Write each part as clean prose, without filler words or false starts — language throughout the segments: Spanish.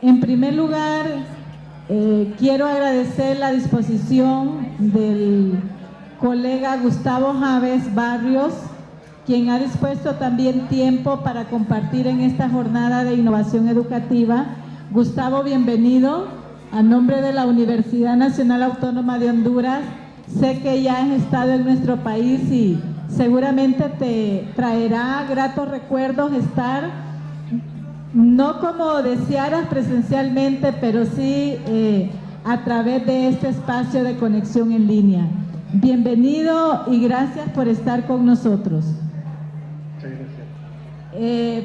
En primer lugar, quiero agradecer la disposición del colega Gustavo Javes Barrios, quien ha dispuesto también tiempo para compartir en esta jornada de innovación educativa. Gustavo, bienvenido. A nombre de la Universidad Nacional Autónoma de Honduras, sé que ya has estado en nuestro país y seguramente te traerá gratos recuerdos estar, no como desearas presencialmente, pero sí a través de este espacio de conexión en línea. Bienvenido y gracias por estar con nosotros. Muchas gracias.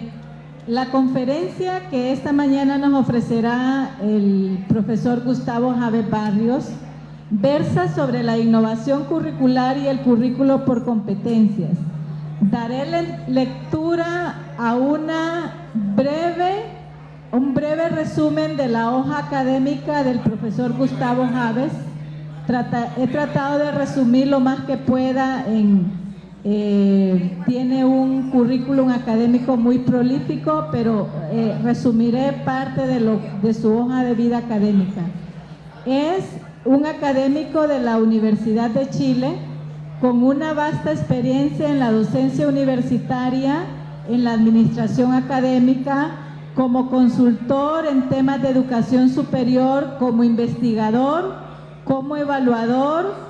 La conferencia que esta mañana nos ofrecerá el profesor Gustavo Javes Barrios versa sobre la innovación curricular y el currículo por competencias. Daré lectura a un breve resumen de la hoja académica del profesor Gustavo Javes. He tratado de resumir lo más que pueda tiene un currículum académico muy prolífico, pero resumiré parte de su hoja de vida académica. Es un académico de la Universidad de Chile con una vasta experiencia en la docencia universitaria, en la administración académica, como consultor en temas de educación superior, como investigador, como evaluador,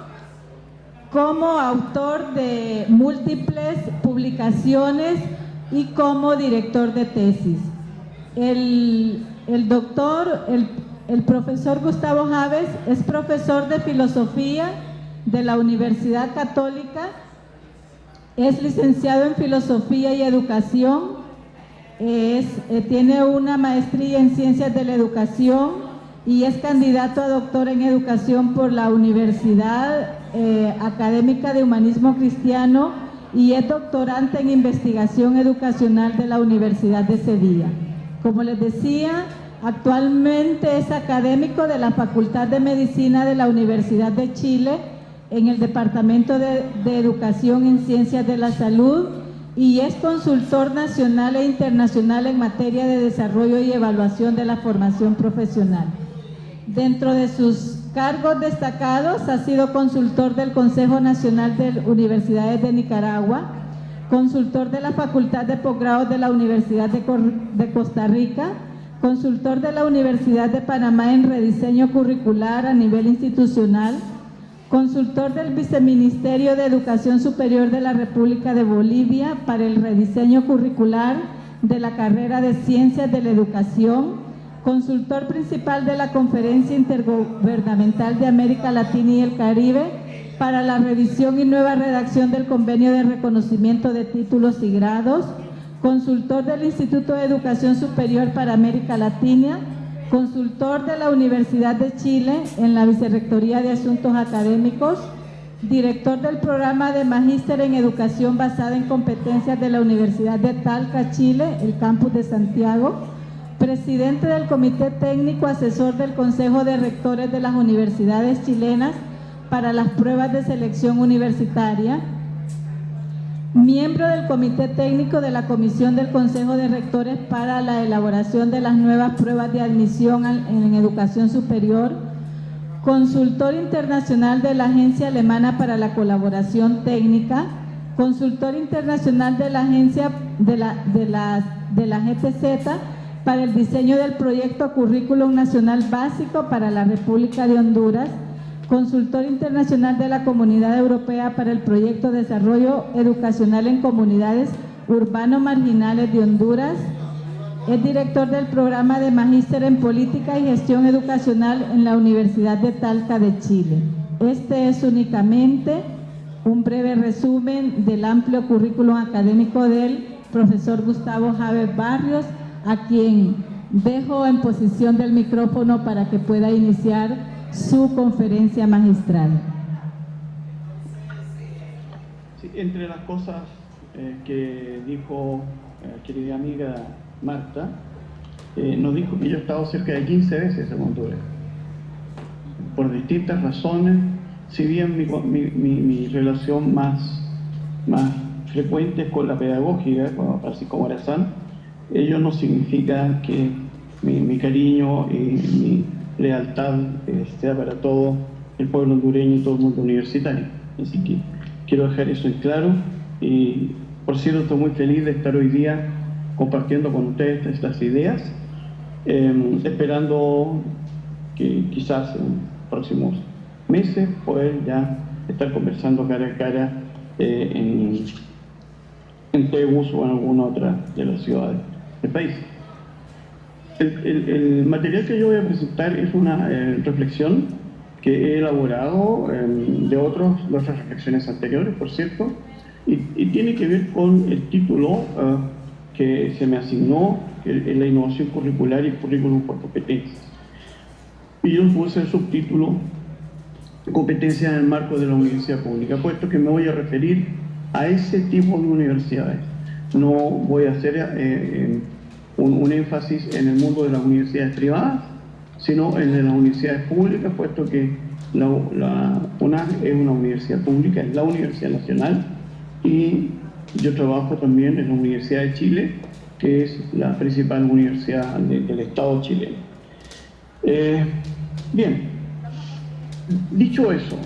como autor de múltiples publicaciones y como director de tesis. El profesor Gustavo Javes es profesor de filosofía de la Universidad Católica, es licenciado en filosofía y educación, tiene una maestría en ciencias de la educación y es candidato a doctor en educación por la Universidad Académica de Humanismo Cristiano y es doctorante en investigación educacional de la Universidad de Sevilla. Como les decía, actualmente es académico de la Facultad de Medicina de la Universidad de Chile en el Departamento de Educación en Ciencias de la Salud y es consultor nacional e internacional en materia de desarrollo y evaluación de la formación profesional. Dentro de sus cargos destacados ha sido consultor del Consejo Nacional de Universidades de Nicaragua, consultor de la Facultad de Posgrados de la Universidad de Costa Rica, consultor de la Universidad de Panamá en rediseño curricular a nivel institucional, consultor del Viceministerio de Educación Superior de la República de Bolivia para el rediseño curricular de la carrera de Ciencias de la Educación, consultor principal de la Conferencia Intergubernamental de América Latina y el Caribe para la revisión y nueva redacción del Convenio de Reconocimiento de Títulos y Grados, consultor del Instituto de Educación Superior para América Latina, consultor de la Universidad de Chile en la Vicerrectoría de Asuntos Académicos, director del programa de Magíster en Educación basada en competencias de la Universidad de Talca, Chile, el campus de Santiago, presidente del Comité Técnico Asesor del Consejo de Rectores de las Universidades Chilenas para las pruebas de selección universitaria, miembro del Comité Técnico de la Comisión del Consejo de Rectores para la elaboración de las nuevas pruebas de admisión en educación superior, consultor internacional de la Agencia Alemana para la Colaboración Técnica, consultor internacional de la Agencia de la GTZ para el diseño del proyecto Currículum Nacional Básico para la República de Honduras, consultor internacional de la Comunidad Europea para el proyecto Desarrollo Educacional en Comunidades Urbano-Marginales de Honduras, es director del programa de Magíster en Política y Gestión Educacional en la Universidad de Talca de Chile. Este es únicamente un breve resumen del amplio currículum académico del profesor Gustavo Javes Barrios, a quien dejo en posición del micrófono para que pueda iniciar su conferencia magistral. Sí, entre las cosas que dijo querida amiga Marta, nos dijo que yo he estado cerca de 15 veces en Honduras, por distintas razones. Si bien mi relación más frecuente es con la pedagógica, así como Arazán, ello no significa que mi cariño y mi lealtad sea para todo el pueblo hondureño y todo el mundo universitario. Así que quiero dejar eso en claro y, por cierto, estoy muy feliz de estar hoy día compartiendo con ustedes estas ideas, esperando que quizás en próximos meses poder ya estar conversando cara a cara en Tegus o en alguna otra de las ciudades del país. El material que yo voy a presentar es una reflexión que he elaborado de otras reflexiones anteriores, por cierto, y tiene que ver con el título que se me asignó, que es la innovación curricular y el currículum por competencias. Y yo puse el subtítulo competencias en el marco de la universidad pública, puesto que me voy a referir a ese tipo de universidades. No voy a hacer un énfasis en el mundo de las universidades privadas, sino en las universidades públicas, puesto que la UNAC es una universidad pública, es la Universidad Nacional, y yo trabajo también en la Universidad de Chile, que es la principal universidad del Estado chileno. Bien, dicho eso,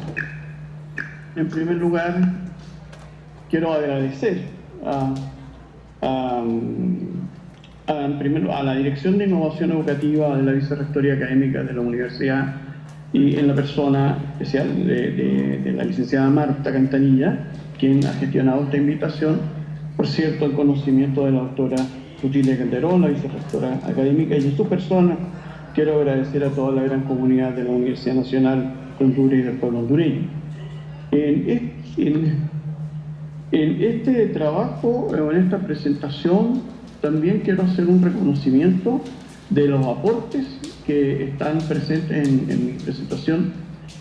en primer lugar quiero agradecer primero a la Dirección de Innovación Educativa de la Vicerrectoría Académica de la Universidad y en la persona especial de la licenciada Marta Cantanilla, quien ha gestionado esta invitación, por cierto, el conocimiento de la doctora Rutilio Calderón, la vicerrectora académica, y en su persona quiero agradecer a toda la gran comunidad de la Universidad Nacional de Honduras y del pueblo hondureño. En este trabajo, en esta presentación, también quiero hacer un reconocimiento de los aportes que están presentes en mi presentación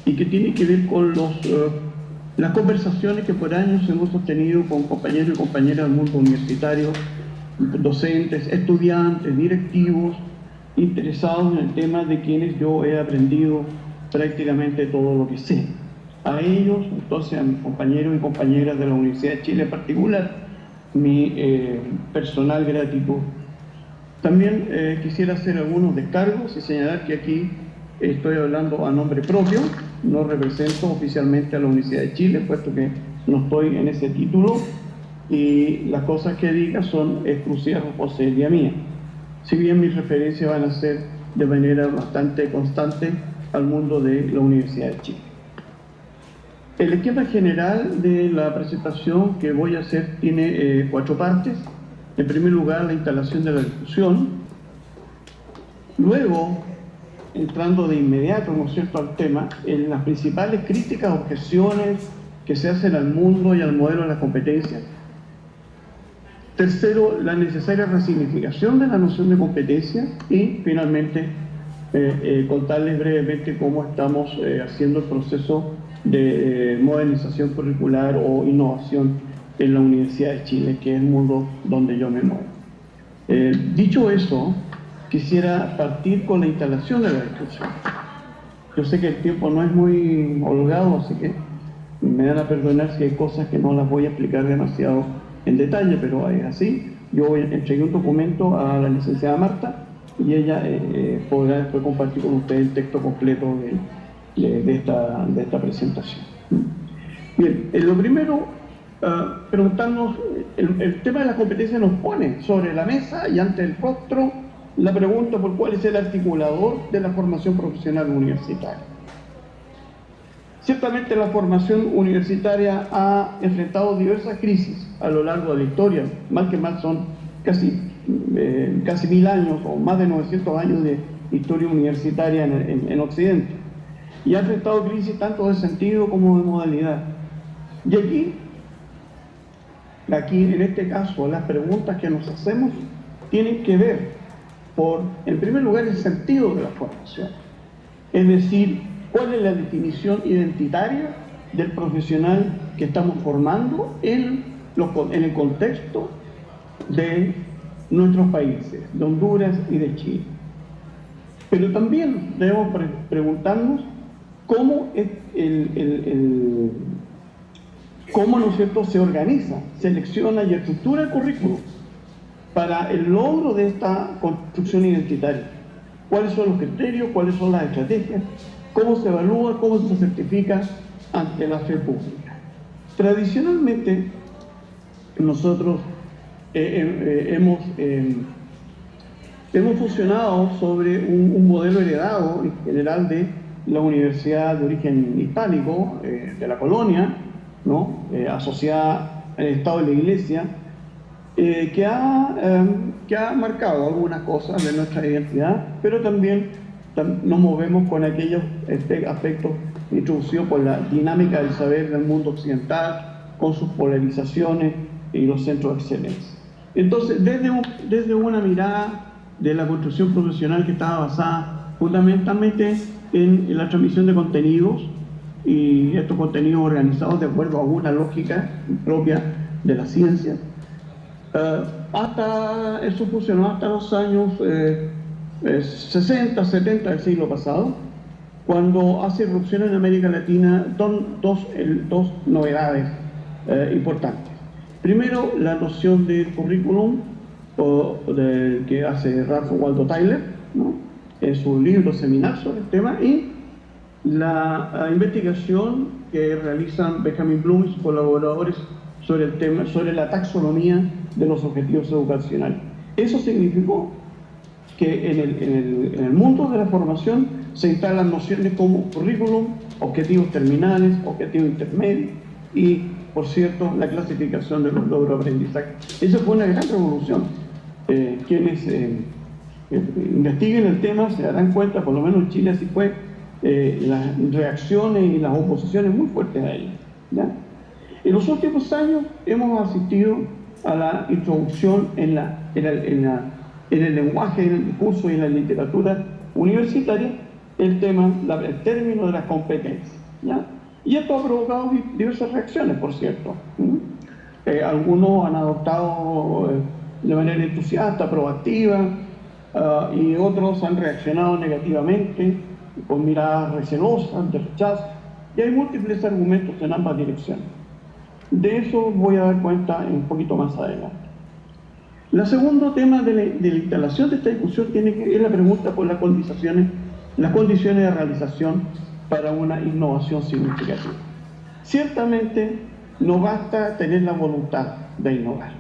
y que tienen que ver con las conversaciones que por años hemos sostenido con compañeros y compañeras del mundo universitario, docentes, estudiantes, directivos, interesados en el tema de quienes yo he aprendido prácticamente todo lo que sé. A ellos, entonces a mis compañeros y compañeras de la Universidad de Chile en particular, mi personal gratitud. También quisiera hacer algunos descargos y señalar que aquí estoy hablando a nombre propio, no represento oficialmente a la Universidad de Chile, puesto que no estoy en ese título, y las cosas que diga son exclusivas responsabilidad mía. Si bien mis referencias van a ser de manera bastante constante al mundo de la Universidad de Chile. El esquema general de la presentación que voy a hacer tiene 4 partes. En primer lugar, la instalación de la discusión. Luego, entrando de inmediato, ¿no es cierto?, al tema, en las principales críticas, objeciones que se hacen al mundo y al modelo de las competencias. Tercero, la necesaria resignificación de la noción de competencia. Y, finalmente, contarles brevemente cómo estamos haciendo el proceso de modernización curricular o innovación en la Universidad de Chile, que es el mundo donde yo me muevo. Dicho eso, quisiera partir con la instalación de la discusión. Yo sé que el tiempo no es muy holgado, así que me van a perdonar si hay cosas que no las voy a explicar demasiado en detalle, pero es así. Yo entregué un documento a la licenciada Marta y ella podrá después compartir con ustedes el texto completo de esta presentación. Bien, lo primero, preguntarnos, el tema de las competencias nos pone sobre la mesa y ante el rostro la pregunta por cuál es el articulador de la formación profesional universitaria. Ciertamente la formación universitaria ha enfrentado diversas crisis a lo largo de la historia, mal que mal son casi 1000 años o más de 900 años de historia universitaria en Occidente. Y ha enfrentado crisis tanto de sentido como de modalidad. Y aquí en este caso, las preguntas que nos hacemos tienen que ver en primer lugar, el sentido de la formación. Es decir, cuál es la definición identitaria del profesional que estamos formando en el contexto de nuestros países, de Honduras y de Chile. Pero también debemos preguntarnos cómo ¿no es cierto?, se organiza, selecciona y estructura el currículum para el logro de esta construcción identitaria. cuáles son los criterios, cuáles son las estrategias, cómo se evalúa, cómo se certifica ante la fe pública. Tradicionalmente, nosotros hemos funcionado sobre un modelo heredado en general de la universidad de origen hispánico, de la colonia, ¿no? Asociada al Estado y la Iglesia, que ha marcado algunas cosas de nuestra identidad, pero también nos movemos con aquellos aspectos introducidos por la dinámica del saber del mundo occidental, con sus polarizaciones y los centros de excelencia. Entonces, desde una mirada de la construcción profesional que estaba basada fundamentalmente en la transmisión de contenidos, y estos contenidos organizados de acuerdo a una lógica propia de la ciencia, eso funcionó hasta los años 60, 70 del siglo pasado, cuando hace irrupción en América Latina dos novedades importantes. Primero, la noción de currículum que hace Ralph Waldo Tyler, ¿no?, en su libro seminal sobre el tema, y la investigación que realizan Benjamin Bloom y sus colaboradores sobre el tema, sobre la taxonomía de los objetivos educacionales. Eso significó que en el mundo de la formación se instalan nociones como currículum, objetivos terminales, objetivos intermedios y, por cierto, la clasificación de los logros de aprendizaje. Esa fue una gran revolución. Quienes investiguen el tema se darán cuenta, por lo menos en Chile así fue, las reacciones y las oposiciones muy fuertes a ella, ¿ya? En los últimos años hemos asistido a la introducción en el lenguaje, en el discurso y en la literatura universitaria el término de las competencias, ¿ya? Y esto ha provocado diversas reacciones, por cierto. Algunos han adoptado de manera entusiasta, proactiva, y otros han reaccionado negativamente, con miradas recelosas, de rechazo, y hay múltiples argumentos en ambas direcciones. De eso voy a dar cuenta un poquito más adelante. El segundo tema de la instalación de esta discusión es la pregunta por las condiciones de realización para una innovación significativa. Ciertamente no basta tener la voluntad de innovar,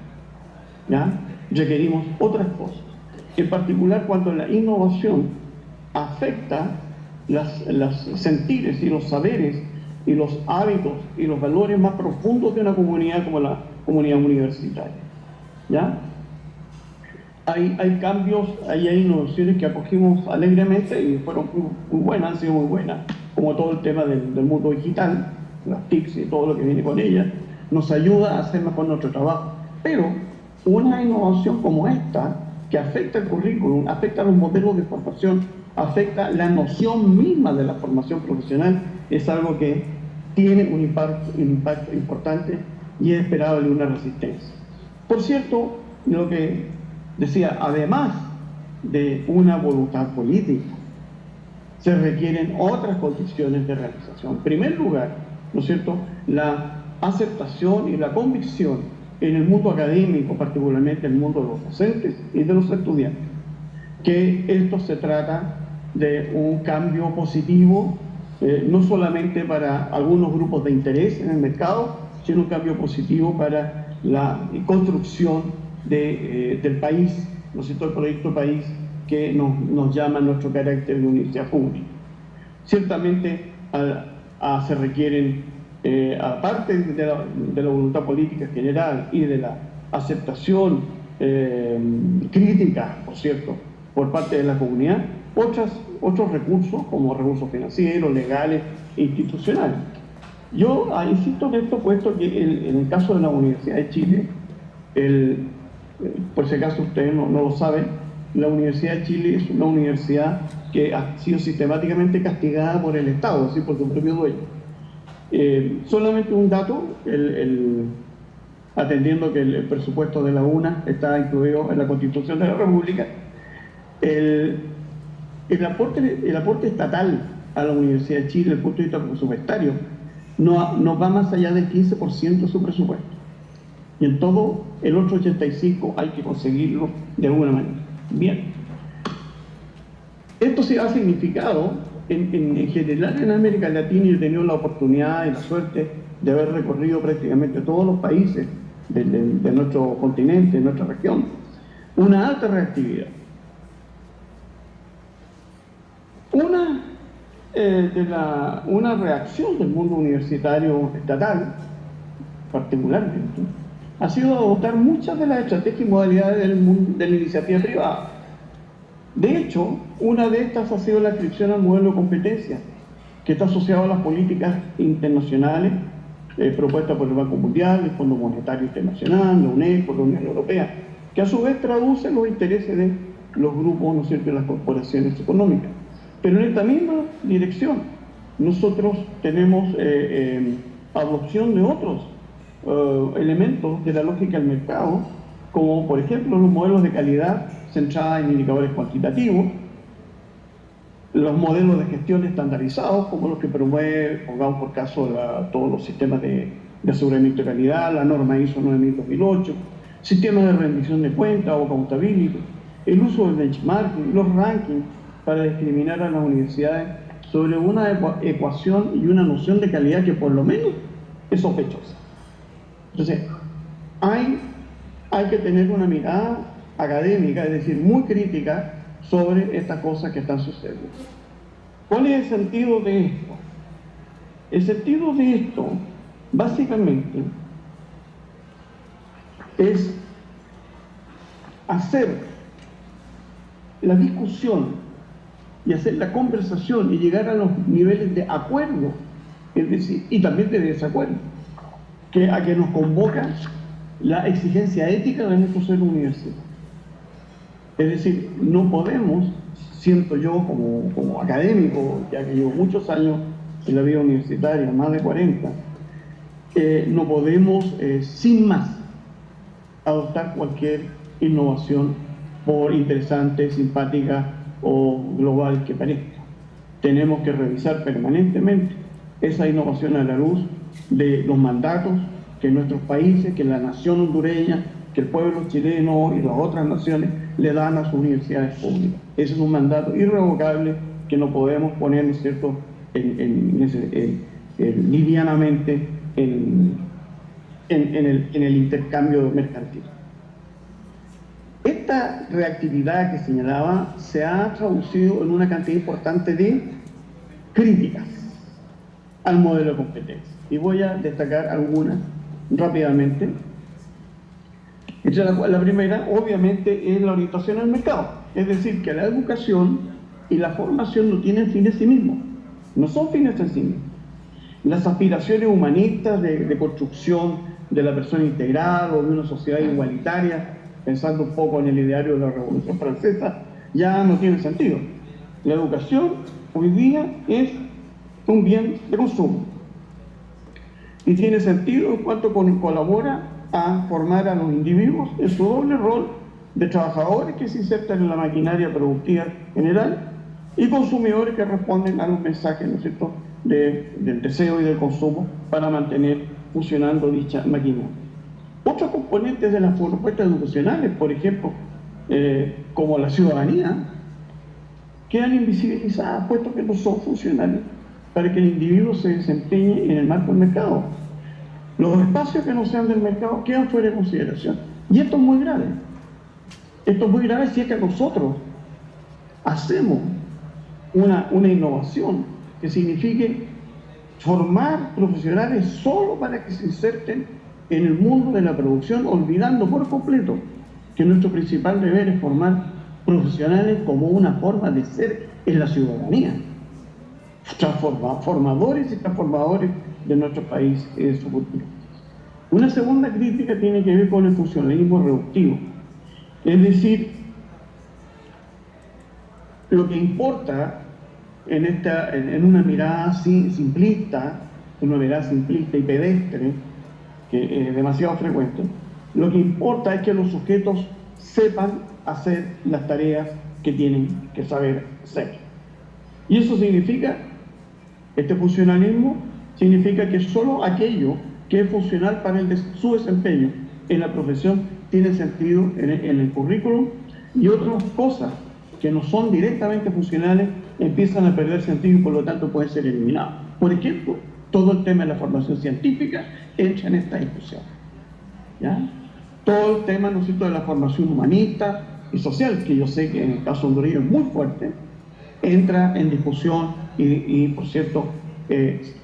¿ya? Requerimos otras cosas, en particular cuando la innovación afecta los sentires y los saberes y los hábitos y los valores más profundos de una comunidad como la comunidad universitaria, ¿ya? Hay cambios, hay innovaciones que acogimos alegremente y fueron muy buenas, han sido muy buenas, como todo el tema del mundo digital, las TICs y todo lo que viene con ellas, nos ayuda a hacer mejor nuestro trabajo. Pero una innovación como esta, que afecta el currículum, afecta los modelos de formación, afecta la noción misma de la formación profesional, es algo que tiene un impacto importante y es esperable una resistencia. Por cierto, lo que decía, además de una voluntad política, se requieren otras condiciones de realización. En primer lugar, ¿no es cierto?, la aceptación y la convicción en el mundo académico, particularmente en el mundo de los docentes y de los estudiantes, que esto se trata de un cambio positivo, no solamente para algunos grupos de interés en el mercado, sino un cambio positivo para la construcción del país, ¿no es cierto?, el proyecto país que nos llama nuestro carácter de universidad pública. Ciertamente se requieren, aparte de la voluntad política general y de la aceptación crítica, por cierto, por parte de la comunidad, otros recursos, como recursos financieros, legales, institucionales. Yo insisto en esto, puesto que en el caso de la Universidad de Chile, por si acaso ustedes no lo saben, la Universidad de Chile es una universidad que ha sido sistemáticamente castigada por el Estado, es decir, por su propio dueño. Solamente un dato, atendiendo que el presupuesto de la UNA está incluido en la Constitución de la República, el aporte estatal a la Universidad de Chile, desde el punto de vista presupuestario, no va más allá del 15% de su presupuesto. Y en todo el otro 85% hay que conseguirlo de alguna manera. Bien. Esto sí ha significado, en general en América Latina, y he tenido la oportunidad y la suerte de haber recorrido prácticamente todos los países de nuestro continente, de nuestra región, una alta reactividad. Una reacción del mundo universitario estatal, particularmente, ha sido adoptar muchas de las estrategias y modalidades de la iniciativa privada. De hecho, una de estas ha sido la adscripción al modelo de competencia, que está asociado a las políticas internacionales propuestas por el Banco Mundial, el Fondo Monetario Internacional, la UNESCO, la Unión Europea, que a su vez traducen los intereses de los grupos, ¿no es cierto?, de las corporaciones económicas. Pero en esta misma dirección, nosotros tenemos adopción de otros elementos de la lógica del mercado, como por ejemplo los modelos de calidad centrada en indicadores cuantitativos, los modelos de gestión estandarizados, como los que promueve, pongamos por caso, todos los sistemas de aseguramiento de calidad, la norma ISO 9000-2008, sistemas de rendición de cuentas o accountability, el uso del benchmarking, los rankings para discriminar a las universidades sobre una ecuación y una noción de calidad que por lo menos es sospechosa. Entonces, hay que tener una mirada académica, es decir, muy crítica sobre estas cosas que están sucediendo. ¿Cuál es el sentido de esto? El sentido de esto, básicamente, es hacer la discusión y hacer la conversación y llegar a los niveles de acuerdo, es decir, y también de desacuerdo, a que nos convoca la exigencia ética de nuestro ser universitario. Es decir, no podemos, siento yo como académico, ya que llevo muchos años en la vida universitaria, más de 40, no podemos, sin más, adoptar cualquier innovación, por interesante, simpática o global que parezca. Tenemos que revisar permanentemente esa innovación a la luz de los mandatos que nuestros países, que la nación hondureña, que el pueblo chileno y las otras naciones le dan a sus universidades públicas. Ese es un mandato irrevocable que no podemos poner, ¿no es cierto?, livianamente en el intercambio mercantil. Esta reactividad que señalaba se ha traducido en una cantidad importante de críticas al modelo de competencia. Y voy a destacar algunas rápidamente. La primera, obviamente, es la orientación al mercado. Es decir, que la educación y la formación no tienen fin en sí mismos. No son fines en sí mismos. Las aspiraciones humanistas de construcción de la persona integral o de una sociedad igualitaria, pensando un poco en el ideario de la Revolución Francesa, ya no tiene sentido. La educación hoy día es un bien de consumo y tiene sentido en cuanto colabora a formar a los individuos en su doble rol de trabajadores que se insertan en la maquinaria productiva general y consumidores que responden a los mensajes, ¿no es cierto?, del deseo y del consumo para mantener funcionando dicha maquinaria. Otros componentes de las propuestas educacionales, por ejemplo, como la ciudadanía, quedan invisibilizadas, puesto que no son funcionales para que el individuo se desempeñe en el marco del mercado. Los espacios que no sean del mercado quedan fuera de consideración. Y esto es muy grave. Esto es muy grave si es que nosotros hacemos una innovación que signifique formar profesionales solo para que se inserten en el mundo de la producción, olvidando por completo que nuestro principal deber es formar profesionales como una forma de ser en la ciudadanía, formadores y transformadores de nuestro país y de su cultura. Una segunda crítica tiene que ver con el funcionalismo reductivo, es decir, lo que importa en una mirada así simplista, y pedestre, que es demasiado frecuente, lo que importa es que los sujetos sepan hacer las tareas que tienen que saber hacer. Y eso significa, este funcionalismo significa que solo aquello que es funcional para su desempeño en la profesión tiene sentido en el currículum, y otras cosas que no son directamente funcionales empiezan a perder sentido y por lo tanto pueden ser eliminados. Por ejemplo, todo el tema de la formación científica entra en esta discusión, ¿ya? Todo el tema, ¿no es cierto?, de la formación humanista y social, que yo sé que en el caso hondureño es muy fuerte, entra en discusión y por cierto,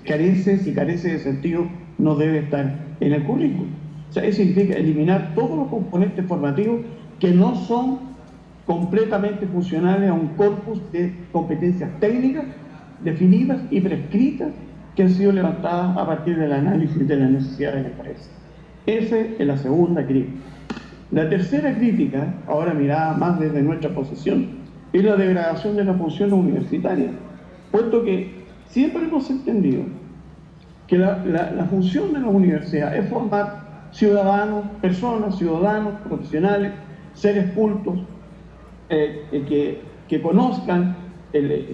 carece de sentido, no debe estar en el currículum. O sea, eso significa eliminar todos los componentes formativos que no son completamente funcionales a un corpus de competencias técnicas definidas y prescritas que han sido levantadas a partir del análisis de las necesidades de la empresa. Esa es la segunda crítica. La tercera crítica, ahora mirada más desde nuestra posición, es la degradación de la función universitaria, puesto que siempre hemos entendido que la función de la universidad es formar ciudadanos, profesionales, seres cultos, que conozcan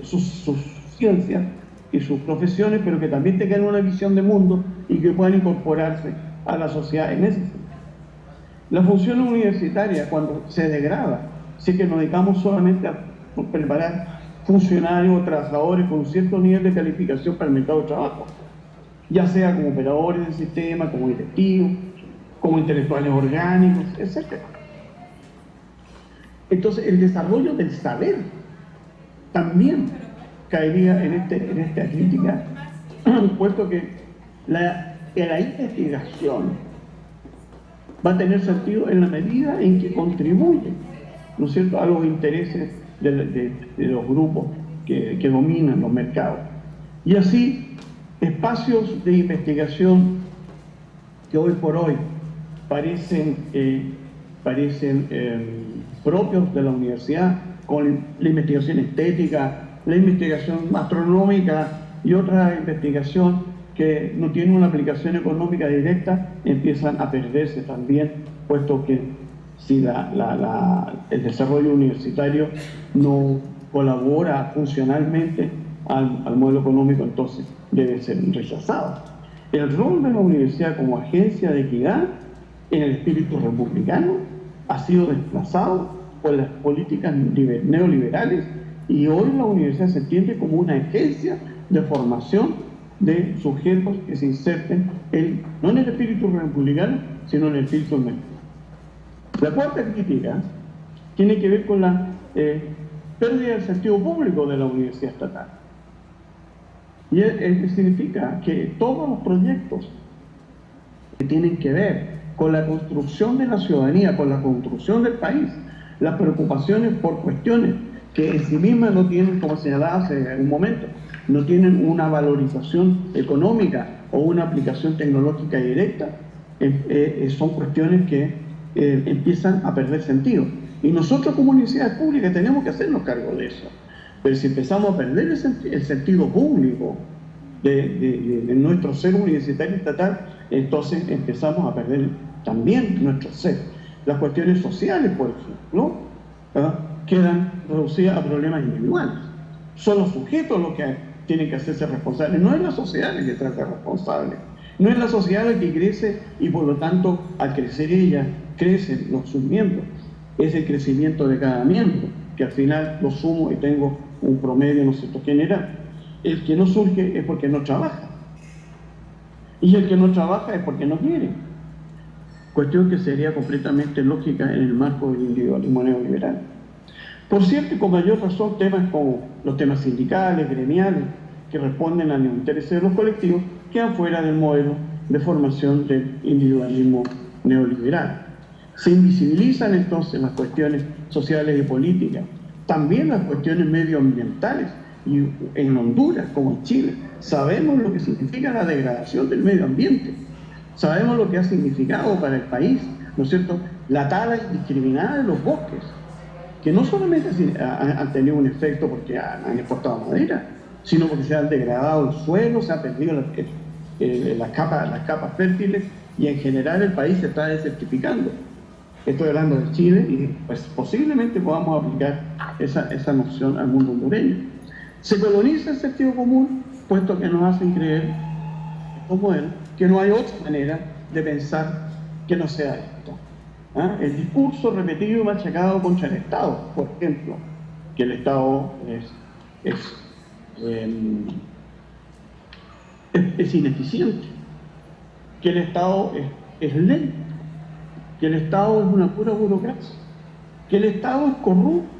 sus ciencias y sus profesiones, pero que también tengan una visión de mundo y que puedan incorporarse a la sociedad en ese sentido. La función universitaria, cuando se degrada, si que nos dedicamos solamente a preparar funcionarios o trabajadores con un cierto nivel de calificación para el mercado de trabajo, ya sea como operadores del sistema, como directivos, como intelectuales orgánicos, etc. Entonces, el desarrollo del saber también caería en esta crítica, puesto que la investigación va a tener sentido en la medida en que contribuye, ¿no es cierto?, a los intereses de los grupos que dominan los mercados. Y así, espacios de investigación que hoy por hoy parecen propios de la universidad, con la investigación estética, la investigación astronómica y otra investigación que no tiene una aplicación económica directa, empiezan a perderse también, puesto que si el desarrollo universitario no colabora funcionalmente al modelo económico, entonces debe ser rechazado. El rol de la universidad como agencia de equidad en el espíritu republicano ha sido desplazado por las políticas neoliberales y hoy la universidad se entiende como una agencia de formación de sujetos que se inserten no en el espíritu republicano, sino en el espíritu del mercado. La cuarta crítica tiene que ver con la pérdida del sentido público de la universidad estatal. Y significa que todos los proyectos que tienen que ver con la construcción de la ciudadanía, con la construcción del país, las preocupaciones por cuestiones que en sí mismas no tienen, como señalaba hace un momento, no tienen una valorización económica o una aplicación tecnológica directa, son cuestiones que empiezan a perder sentido. Y nosotros como universidades públicas tenemos que hacernos cargo de eso. Pero si empezamos a perder el sentido público de nuestro ser universitario estatal, entonces empezamos a perder también nuestro ser. Las cuestiones sociales, por ejemplo, quedan reducidas a problemas individuales. Son los sujetos los que tienen que hacerse responsables. No es la sociedad la que se hace responsable. No es la sociedad la que crece y por lo tanto al crecer ella, crecen sus miembros. Es el crecimiento de cada miembro, que al final lo sumo y tengo un promedio, ¿no es cierto?, general. El que no surge es porque no trabaja. Y el que no trabaja es porque no quiere. Cuestión que sería completamente lógica en el marco del individualismo neoliberal. Por cierto, y con mayor razón, temas como los temas sindicales, gremiales, que responden a los intereses de los colectivos, quedan fuera del modelo de formación del individualismo neoliberal. Se invisibilizan entonces las cuestiones sociales y políticas, también las cuestiones medioambientales, y en Honduras como en Chile sabemos lo que significa la degradación del medio ambiente, sabemos lo que ha significado para el país, ¿no es cierto?, la tala indiscriminada de los bosques, que no solamente han tenido un efecto porque han exportado madera, sino porque se han degradado el suelo, se han perdido las capas fértiles y en general el país se está desertificando. Estoy hablando de Chile y pues posiblemente podamos aplicar esa noción al mundo hondureño. Se coloniza el sentido común, puesto que nos hacen creer, como él, que no hay otra manera de pensar que no sea esto. El discurso repetido y machacado contra el Estado, por ejemplo, que el Estado es ineficiente, que el Estado es lento, que el Estado es una pura burocracia, que el Estado es corrupto,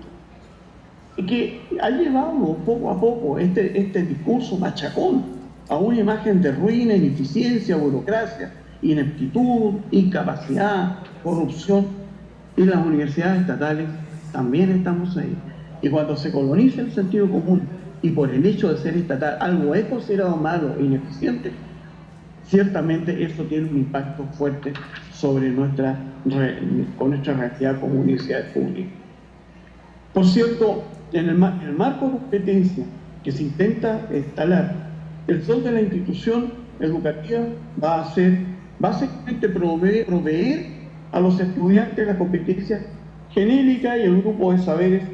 y que ha llevado poco a poco este discurso machacón a una imagen de ruina, ineficiencia, burocracia, ineptitud, incapacidad, corrupción. Y las universidades estatales también estamos ahí. Y cuando se coloniza el sentido común y por el hecho de ser estatal algo es considerado malo e ineficiente, ciertamente eso tiene un impacto fuerte sobre nuestra realidad como universidades públicas. Por cierto, en el marco de competencia que se intenta instalar, el rol de la institución educativa va a ser básicamente proveer a los estudiantes la competencia genérica y el grupo de saberes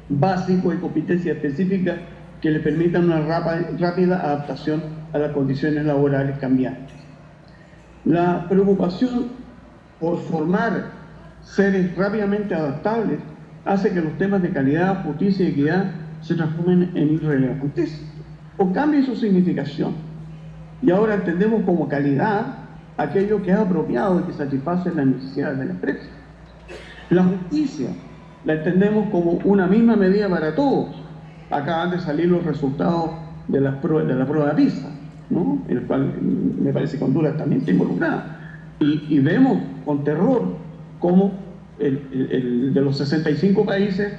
básicos y competencias específicas que le permitan una rápida adaptación a las condiciones laborales cambiantes. La preocupación por formar seres rápidamente adaptables hace que los temas de calidad, justicia y equidad se transformen en irrelevantes o cambien su significación. Y ahora entendemos como calidad aquello que es apropiado y que satisface las necesidades de la empresa. La justicia la entendemos como una misma medida para todos. Acaban de salir los resultados de la prueba PISA, ¿no? En el cual me parece que Honduras también está involucrada. Y vemos con terror cómo de los 65 países,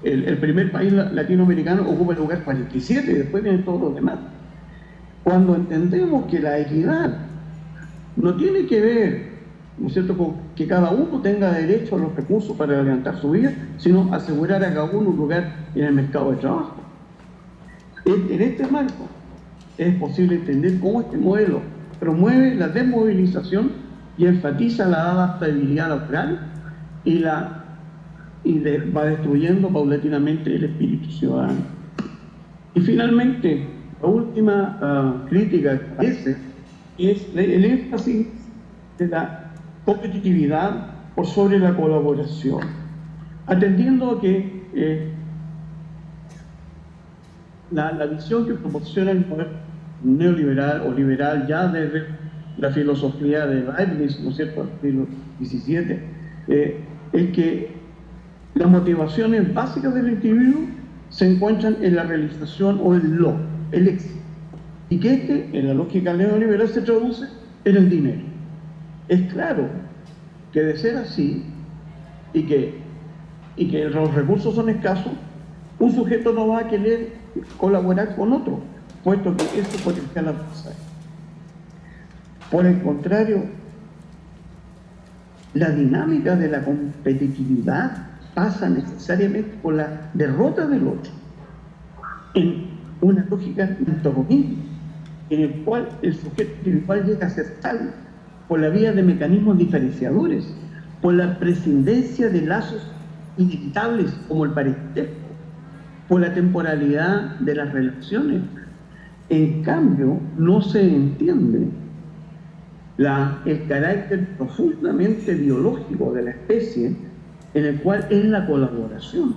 el primer país latinoamericano ocupa el lugar 47 y después vienen todos los demás. Cuando entendemos que la equidad no tiene que ver, ¿no es cierto?, con que cada uno tenga derecho a los recursos para levantar su vida, sino asegurar a cada uno un lugar en el mercado de trabajo. En este marco es posible entender cómo este modelo promueve la desmovilización y enfatiza la adaptabilidad laboral y va destruyendo paulatinamente el espíritu ciudadano. Y finalmente, la última crítica que aparece es el énfasis de la competitividad por sobre la colaboración, atendiendo a que la visión que proporciona el poder neoliberal o liberal ya desde la filosofía de Leibniz, ¿no es cierto?, del siglo XVII, es que las motivaciones básicas del individuo se encuentran en la realización o el éxito, y que en la lógica neoliberal se traduce en el dinero. Es claro que de ser así y que los recursos son escasos, un sujeto no va a querer colaborar con otro, puesto que es su potencial adversario. Por el contrario, la dinámica de la competitividad pasa necesariamente por la derrota del otro, en una lógica de antagonismo, en el cual el sujeto individual llega a ser tal por la vía de mecanismos diferenciadores, por la prescindencia de lazos inevitables como el parentesco, por la temporalidad de las relaciones. En cambio, no se entiende el carácter profundamente biológico de la especie, en el cual es la colaboración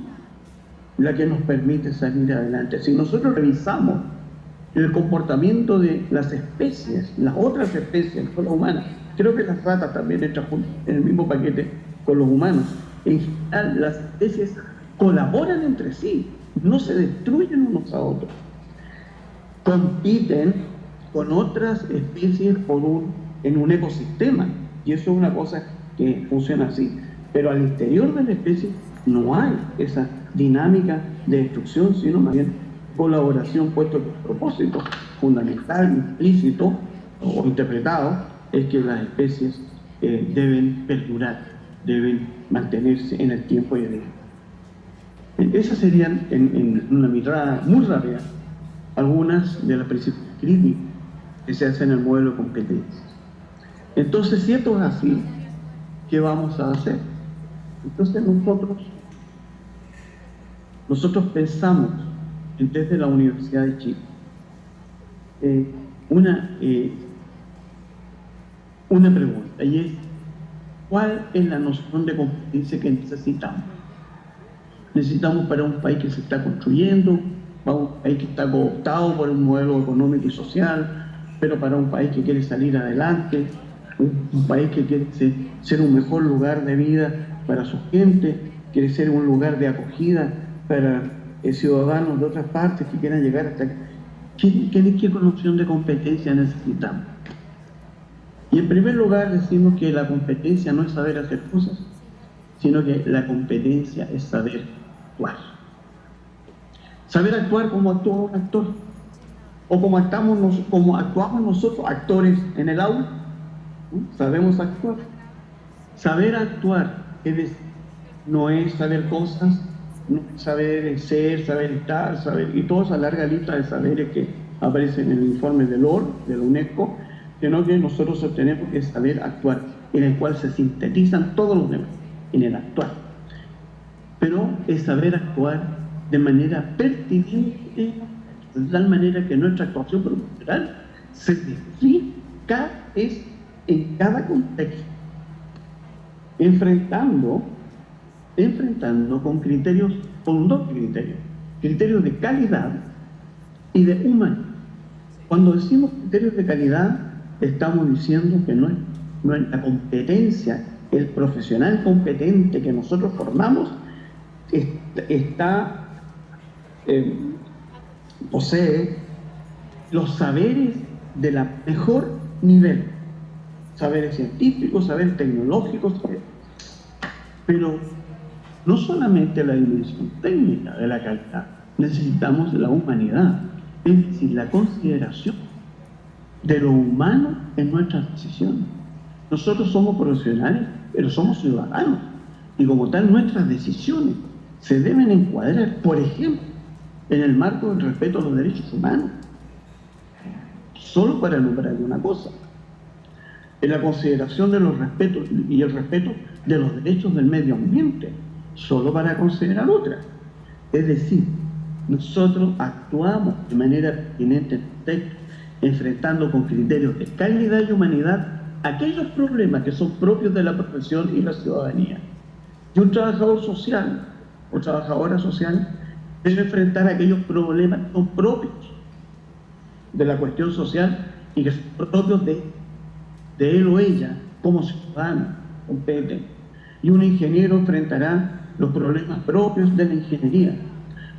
la que nos permite salir adelante. Si nosotros revisamos el comportamiento de las especies, las otras especies, no las humanas, creo que las ratas también entran en el mismo paquete con los humanos. En general, las especies colaboran entre sí, no se destruyen unos a otros. Compiten con otras especies en un ecosistema, y eso es una cosa que funciona así. Pero al interior de la especie no hay esa dinámica de destrucción, sino más bien colaboración, puesto que el propósito fundamental, implícito o interpretado es que las especies deben perdurar, deben mantenerse en el tiempo y en el tiempo. Esas serían, en una mirada muy rápida, algunas de las principales críticas que se hacen al modelo de competencia. Entonces, si esto es así, ¿qué vamos a hacer? Entonces nosotros pensamos desde la Universidad de Chile una pregunta, y es: ¿cuál es la noción de competencia que necesitamos? necesitamos para un país que se está construyendo, para un país que está cooptado por un modelo económico y social, pero para un país que quiere salir adelante, un país que quiere ser un mejor lugar de vida para su gente, quiere ser un lugar de acogida para ciudadanos de otras partes que quieran llegar hasta acá. ¿Qué noción de competencia necesitamos? Y en primer lugar decimos que la competencia no es saber hacer cosas, sino que la competencia es saber actuar. Saber actuar como actúa un actor, o como actuamos nosotros, actores en el aula. Sabemos actuar. Saber actuar no es saber cosas, no es saber ser, saber estar, y toda esa larga lista de saberes que aparecen en el informe del OR, de la UNESCO, sino que nosotros tenemos que saber actuar, en el cual se sintetizan todos los demás, en el actuar. Pero es saber actuar de manera pertinente, de tal manera que nuestra actuación profesional se define en cada contexto, enfrentando con dos criterios de calidad y de humanidad. Cuando decimos criterios de calidad, estamos diciendo que no es la competencia, el profesional competente que nosotros formamos posee los saberes de la mejor nivel, saberes científicos, saberes tecnológicos, pero no solamente la dimensión técnica de la calidad, necesitamos la humanidad, es decir, la consideración de lo humano en nuestras decisiones. Nosotros somos profesionales, pero somos ciudadanos, y como tal nuestras decisiones se deben encuadrar, por ejemplo, en el marco del respeto a los derechos humanos. Solo para nombrar una cosa, en la consideración de los respetos y el respeto de los derechos del medio ambiente, solo para considerar otra. Es decir, nosotros actuamos de manera pertinente en el texto, enfrentando con criterios de calidad y humanidad aquellos problemas que son propios de la profesión y la ciudadanía. Y un trabajador social o trabajadora social debe enfrentar aquellos problemas que son propios de la cuestión social y que son propios de él o ella como ciudadano, competen. Y un ingeniero enfrentará los problemas propios de la ingeniería,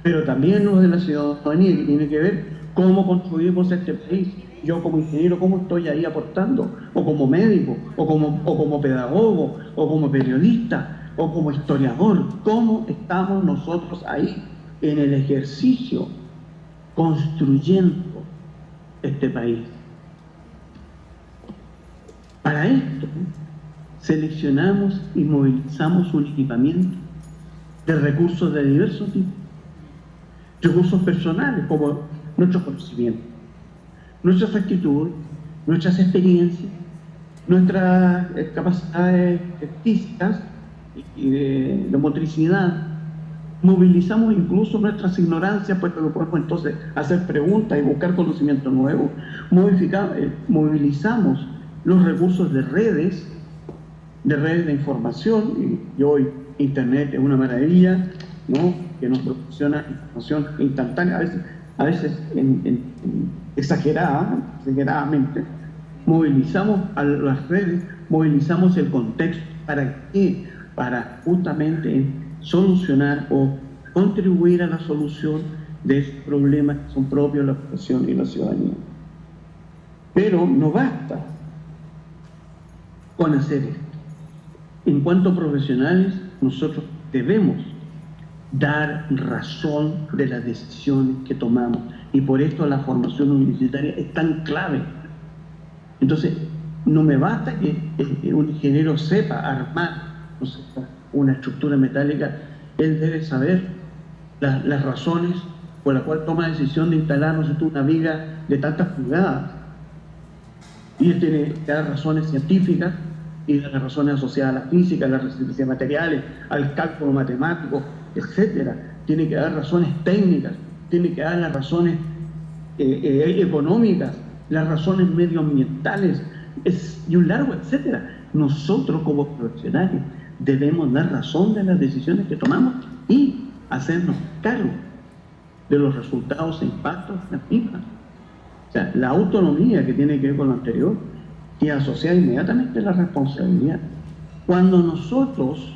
pero también los de la ciudadanía, que tiene que ver cómo construimos este país. Yo como ingeniero, ¿cómo estoy ahí aportando? O como médico, o como pedagogo, o como periodista, o como historiador. ¿Cómo estamos nosotros ahí en el ejercicio construyendo este país? Para esto, seleccionamos y movilizamos un equipamiento de recursos de diversos tipos. Recursos personales, como nuestros conocimientos, nuestras actitudes, nuestras experiencias, nuestras capacidades físicas y de motricidad. Movilizamos incluso nuestras ignorancias, pues que podemos entonces hacer preguntas y buscar conocimiento nuevo. Movilizamos los recursos de redes de información, y hoy Internet es una maravilla, ¿no?, que nos proporciona información instantánea, a veces exageradamente. Movilizamos a las redes, movilizamos el contexto. ¿Para qué? Para justamente solucionar o contribuir a la solución de esos problemas que son propios de la profesión y la ciudadanía. Pero no basta con hacer esto. En cuanto a profesionales, nosotros debemos dar razón de las decisiones que tomamos, y por esto la formación universitaria es tan clave. Entonces, no me basta que un ingeniero sepa armar, no sé, una estructura metálica. Él debe saber las razones por las cuales toma la decisión de instalar, no sé, una viga de tantas pulgadas, y él tiene que dar razones científicas y las razones asociadas a la física, a las resistencias de materiales, al cálculo matemático, etcétera. Tiene que dar razones técnicas, tiene que dar las razones económicas, las razones medioambientales, y un largo etcétera. Nosotros como profesionales debemos dar razón de las decisiones que tomamos, y hacernos cargo de los resultados e impactos de las mismas. O sea, la autonomía que tiene que ver con lo anterior y asociada inmediatamente a la responsabilidad. Cuando nosotros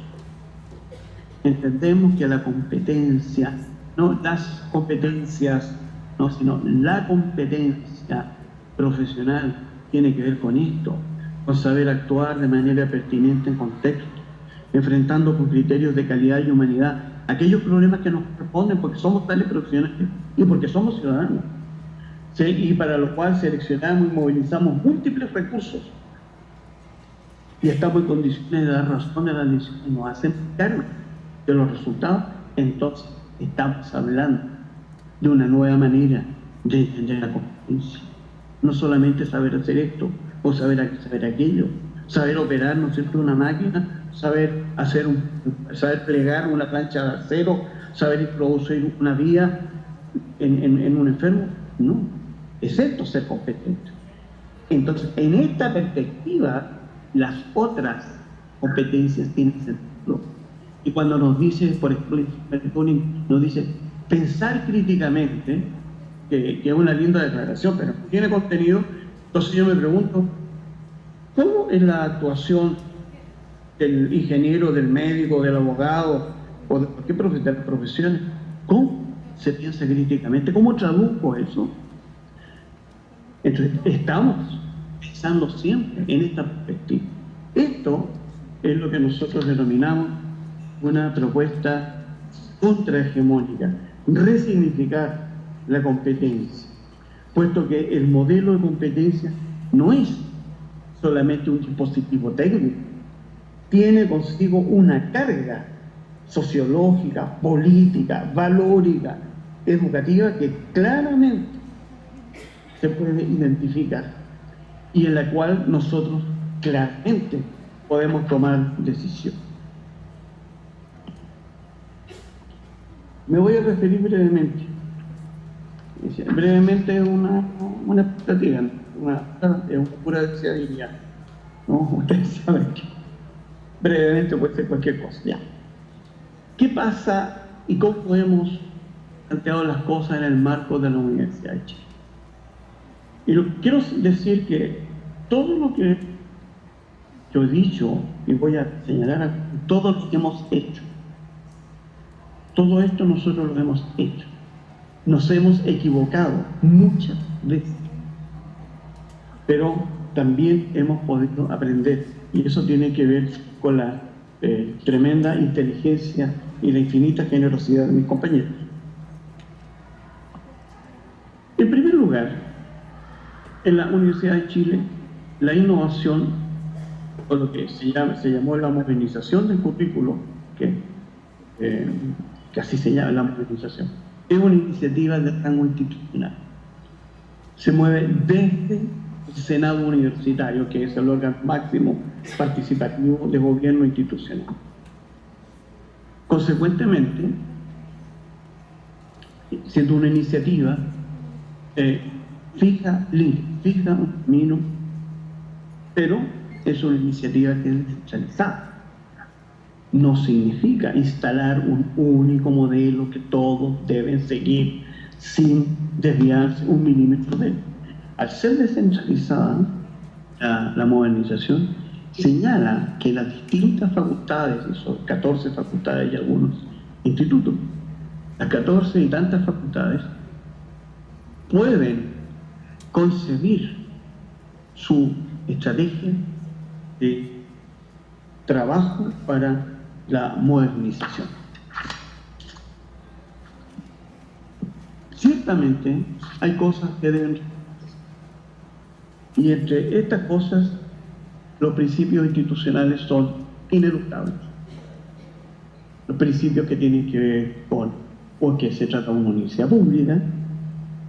entendemos que la competencia, no las competencias, no, sino la competencia profesional tiene que ver con esto, con saber actuar de manera pertinente en contexto, enfrentando con criterios de calidad y humanidad aquellos problemas que nos corresponden porque somos tales profesionales y porque somos ciudadanos, ¿sí? Y para lo cual seleccionamos y movilizamos múltiples recursos y estamos en condiciones de dar razón a las decisiones y nos hacen cargo de los resultados. Entonces estamos hablando de una nueva manera de entender la competencia. No solamente saber hacer esto o saber aquello, saber operar, ¿no es cierto?, una máquina, saber plegar una plancha de acero, saber introducir una vía en un enfermo. No, es esto ser competente. Entonces, en esta perspectiva, las otras competencias tienen sentido. Y cuando nos dice, por ejemplo, nos dice pensar críticamente, que es una linda declaración, pero no tiene contenido, entonces yo me pregunto, ¿cómo es la actuación del ingeniero, del médico, del abogado o de cualquier de las profesiones? ¿Cómo se piensa críticamente? ¿Cómo traduzco eso? Entonces, estamos pensando siempre en esta perspectiva. Esto es lo que nosotros denominamos una propuesta contrahegemónica, resignificar la competencia, puesto que el modelo de competencia no es solamente un dispositivo técnico, tiene consigo una carga sociológica, política, valórica, educativa que claramente se puede identificar y en la cual nosotros claramente podemos tomar decisión. Me voy a referir brevemente. Brevemente es una expectativa, es una pura deseabilidad, ¿no? Ustedes saben que brevemente puede ser cualquier cosa. Ya. ¿Qué pasa y cómo hemos planteado las cosas en el marco de la Universidad de Chile? Y quiero decir que todo lo que yo he dicho, y voy a señalar todo lo que hemos hecho, todo esto nosotros lo hemos hecho. Nos hemos equivocado muchas veces, pero también hemos podido aprender, y eso tiene que ver con la tremenda inteligencia y la infinita generosidad de mis compañeros. En primer lugar, en la Universidad de Chile, la innovación, o lo que se llamó la modernización del currículo, que así se llama la modernización, es una iniciativa de rango institucional. Se mueve desde el Senado Universitario, que es el órgano máximo participativo de gobierno institucional. Consecuentemente, siendo una iniciativa, fija un camino, pero es una iniciativa que es descentralizada. No significa instalar un único modelo que todos deben seguir sin desviarse un milímetro de él. Al ser descentralizada, la modernización señala que las distintas facultades, y son 14 facultades y algunos institutos, las 14 y tantas facultades pueden concebir su estrategia de trabajo para la modernización. Ciertamente hay cosas que deben, y entre estas cosas los principios institucionales son ineluctables. Los principios que tienen que ver con porque se trata de una universidad pública,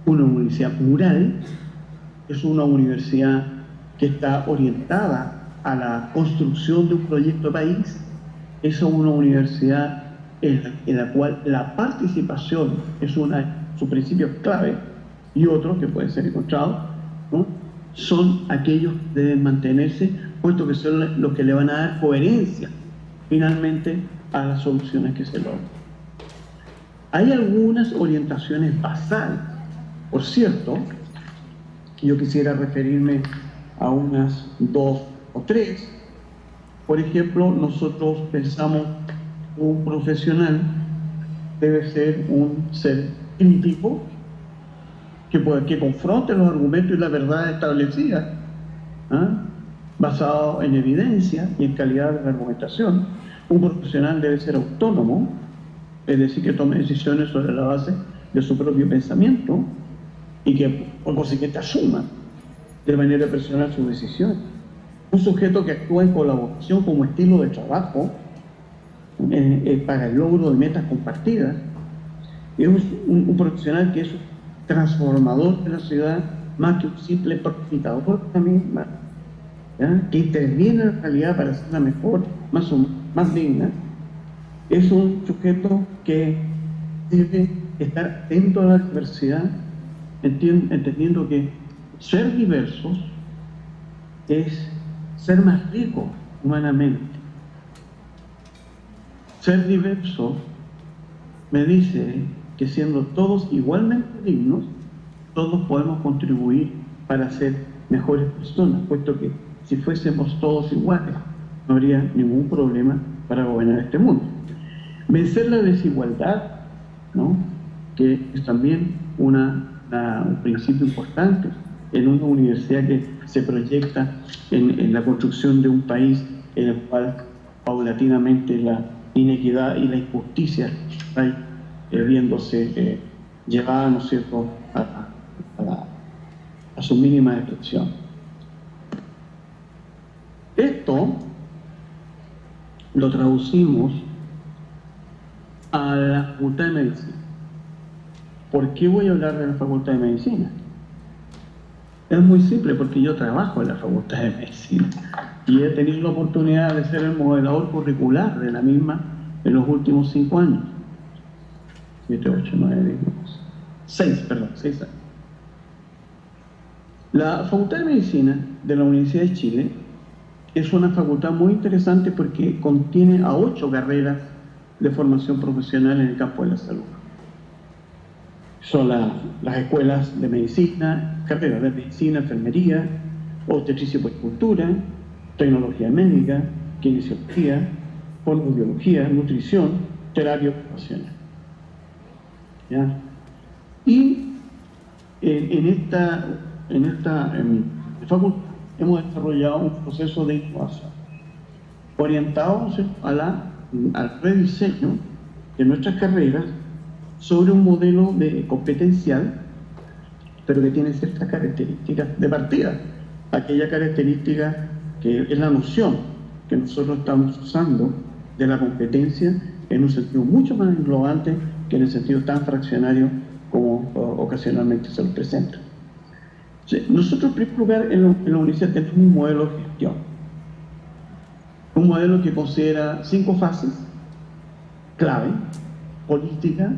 una universidad plural, es una universidad que está orientada a la construcción de un proyecto de país, es una universidad en la cual la participación es su principio clave, y otros que pueden ser encontrados, ¿no?, son aquellos que deben mantenerse, puesto que son los que le van a dar coherencia finalmente a las soluciones que se logran. Hay algunas orientaciones basales. Por cierto, yo quisiera referirme a unas 2 o 3. Por ejemplo, nosotros pensamos que un profesional debe ser un ser crítico que confronte los argumentos y la verdad establecida, basado en evidencia y en calidad de la argumentación. Un profesional debe ser autónomo, es decir, que tome decisiones sobre la base de su propio pensamiento y que por consiguiente asuma de manera personal sus decisiones. Un sujeto que actúa en colaboración como estilo de trabajo para el logro de metas compartidas. Es un profesional que es un transformador de la ciudad más que un simple profitador de la misma, ¿ya? Que interviene en la realidad para hacerla mejor, más digna. Es un sujeto que debe estar atento a la diversidad, entendiendo que ser diversos es ser más rico humanamente. Ser diverso me dice que siendo todos igualmente dignos, todos podemos contribuir para ser mejores personas, puesto que si fuésemos todos iguales, no habría ningún problema para gobernar este mundo. Vencer la desigualdad, ¿no?, que es también un principio importante en una universidad que se proyecta en la construcción de un país en el cual paulatinamente la inequidad y la injusticia está viéndose llevada, ¿no es cierto?, a su mínima expresión. Esto lo traducimos a la Facultad de Medicina. ¿Por qué voy a hablar de la Facultad de Medicina? Es muy simple, porque yo trabajo en la Facultad de Medicina y he tenido la oportunidad de ser el modelador curricular de la misma en los últimos 5 años. 7, 8, 9, 10, 6 años. La Facultad de Medicina de la Universidad de Chile es una facultad muy interesante porque contiene a 8 carreras de formación profesional en el campo de la salud. Son las escuelas de medicina, carreras de medicina, enfermería, obstetricia y puericultura, tecnología médica, kinesiología, fonoaudiología, nutrición, terapia ocupacional. ¿Ya? Y en esta facultad hemos desarrollado un proceso de innovación orientado al rediseño de nuestras carreras sobre un modelo competencial, pero que tiene ciertas características de partida. Aquella característica que es la noción que nosotros estamos usando de la competencia en un sentido mucho más englobante que en el sentido tan fraccionario como ocasionalmente se lo presenta. Nosotros, en primer lugar, en la universidad tenemos un modelo de gestión. Un modelo que considera 5 fases clave: política,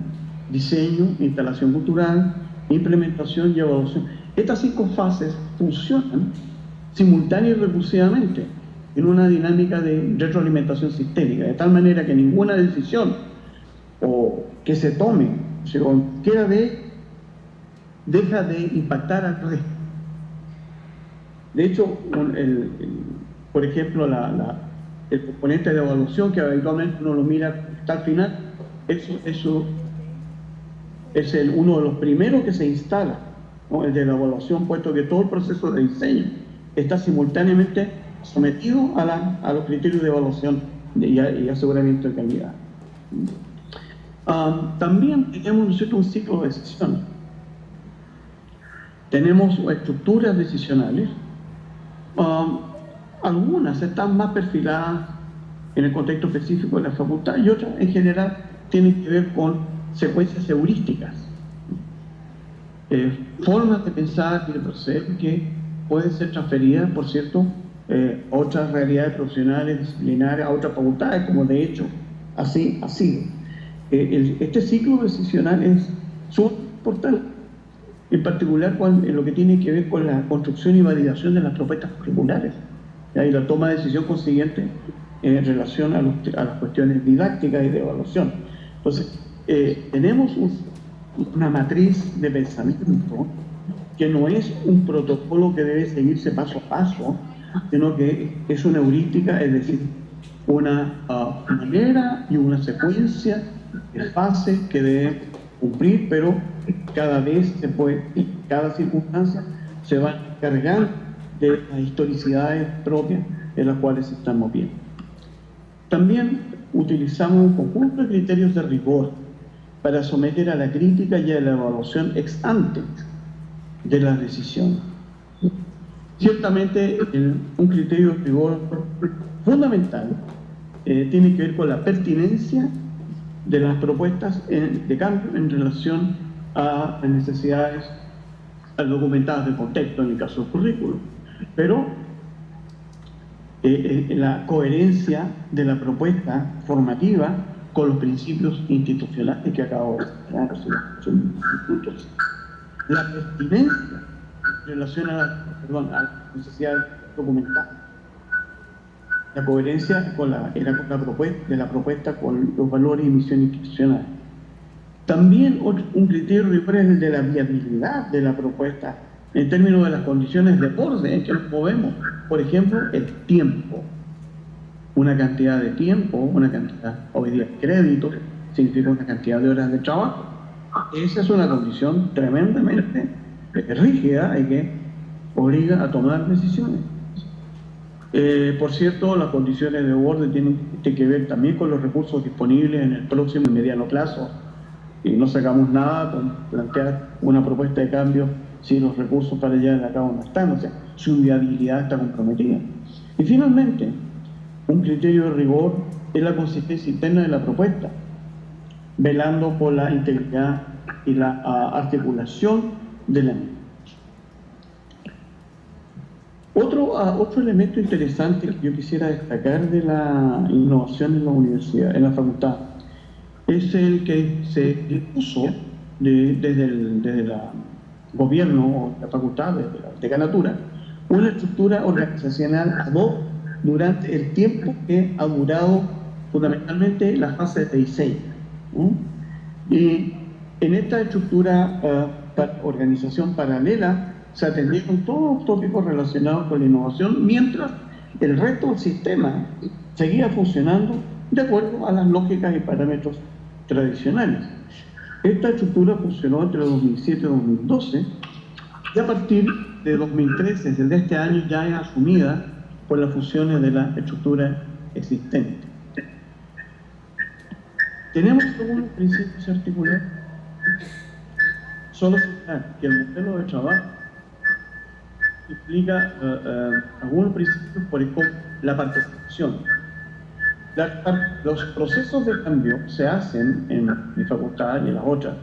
diseño, instalación cultural, implementación y evaluación. Estas 5 fases funcionan simultánea y recursivamente en una dinámica de retroalimentación sistémica, de tal manera que ninguna decisión o que se tome, si cualquiera deja de impactar al resto. De hecho, por ejemplo, el componente de evaluación, que habitualmente uno lo mira hasta el final, eso es uno de los primeros que se instala, ¿no?, el de la evaluación, puesto que todo el proceso de diseño está simultáneamente sometido a los criterios de evaluación y aseguramiento de calidad. También tenemos un ciclo de decisiones. Tenemos estructuras decisionales. Algunas están más perfiladas en el contexto específico de la facultad y otras en general tienen que ver con secuencias heurísticas, formas de pensar y de proceder que pueden ser transferidas, por cierto, a otras realidades profesionales, disciplinarias, a otras facultades, como de hecho así ha sido. Este ciclo decisional es sumamente importante, en particular en lo que tiene que ver con la construcción y validación de las propuestas curriculares, y la toma de decisión consiguiente en relación a las cuestiones didácticas y de evaluación. Entonces, tenemos una matriz de pensamiento que no es un protocolo que debe seguirse paso a paso, sino que es una heurística, es decir, una manera y una secuencia de fases que debe cumplir, pero cada vez cada circunstancia se va cargando de las historicidades propias en las cuales se están moviendo. También utilizamos un conjunto de criterios de rigor para someter a la crítica y a la evaluación ex ante de las decisiones. Ciertamente, un criterio de rigor fundamental tiene que ver con la pertinencia de las propuestas de cambio en relación a las necesidades documentadas de contexto en el caso del currículo, pero la coherencia de la propuesta formativa con los principios institucionales que acabo de dar, la pertinencia en relación a las necesidades documentadas, la coherencia con la propuesta con los valores y misiones institucionales. También un criterio rigor es el de la viabilidad de la propuesta en términos de las condiciones de orden en que nos movemos. Por ejemplo, el tiempo. Una cantidad de tiempo, una cantidad, hoy día, de crédito, significa una cantidad de horas de trabajo. Esa es una condición tremendamente rígida y que obliga a tomar decisiones. Por cierto, las condiciones de orden tienen que ver también con los recursos disponibles en el próximo y mediano plazo. Y no sacamos nada con plantear una propuesta de cambio si los recursos para llevar a cabo no están, o sea, su viabilidad está comprometida. Y finalmente, un criterio de rigor es la consistencia interna de la propuesta, velando por la integridad y la articulación de la misma. Otro elemento interesante que yo quisiera destacar de la innovación en la universidad, en la facultad, es el que se impuso desde el gobierno o la facultad, desde la decanatura, una estructura organizacional ad hoc durante el tiempo que ha durado fundamentalmente la fase de diseño. Y en esta estructura organización paralela se atendieron todos los tópicos relacionados con la innovación, mientras el resto del sistema seguía funcionando de acuerdo a las lógicas y parámetros tradicionales. Esta estructura funcionó entre 2007 y 2012 y a partir de 2013, desde este año, ya es asumida por las funciones de la estructura existente. Tenemos algunos principios articulados. Solo señalar que el modelo de trabajo implica algunos principios, por ejemplo, la participación. Los procesos de cambio se hacen en mi facultad y en las otras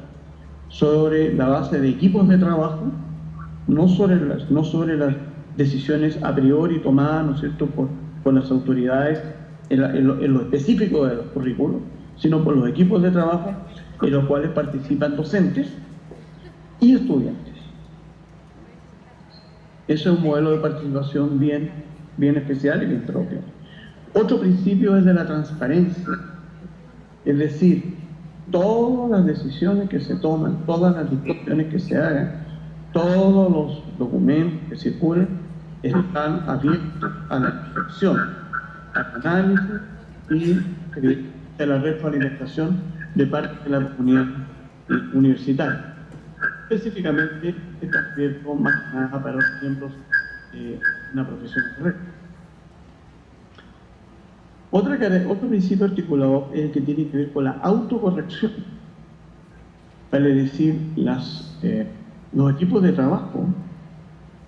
sobre la base de equipos de trabajo, no sobre las decisiones a priori tomadas, ¿no es cierto?, por las autoridades en lo específico de los currículos, sino por los equipos de trabajo en los cuales participan docentes y estudiantes. Ese es un modelo de participación bien especial y bien propio. Otro principio es de la transparencia, es decir, todas las decisiones que se toman, todas las discusiones que se hagan, todos los documentos que circulan están abiertos a la reflexión, al análisis y a la retroalimentación de parte de la comunidad universitaria. Específicamente está abierto más que nada para los miembros de una profesión correcta. Otro principio articulado es el que tiene que ver con la autocorrección. Vale decir, los equipos de trabajo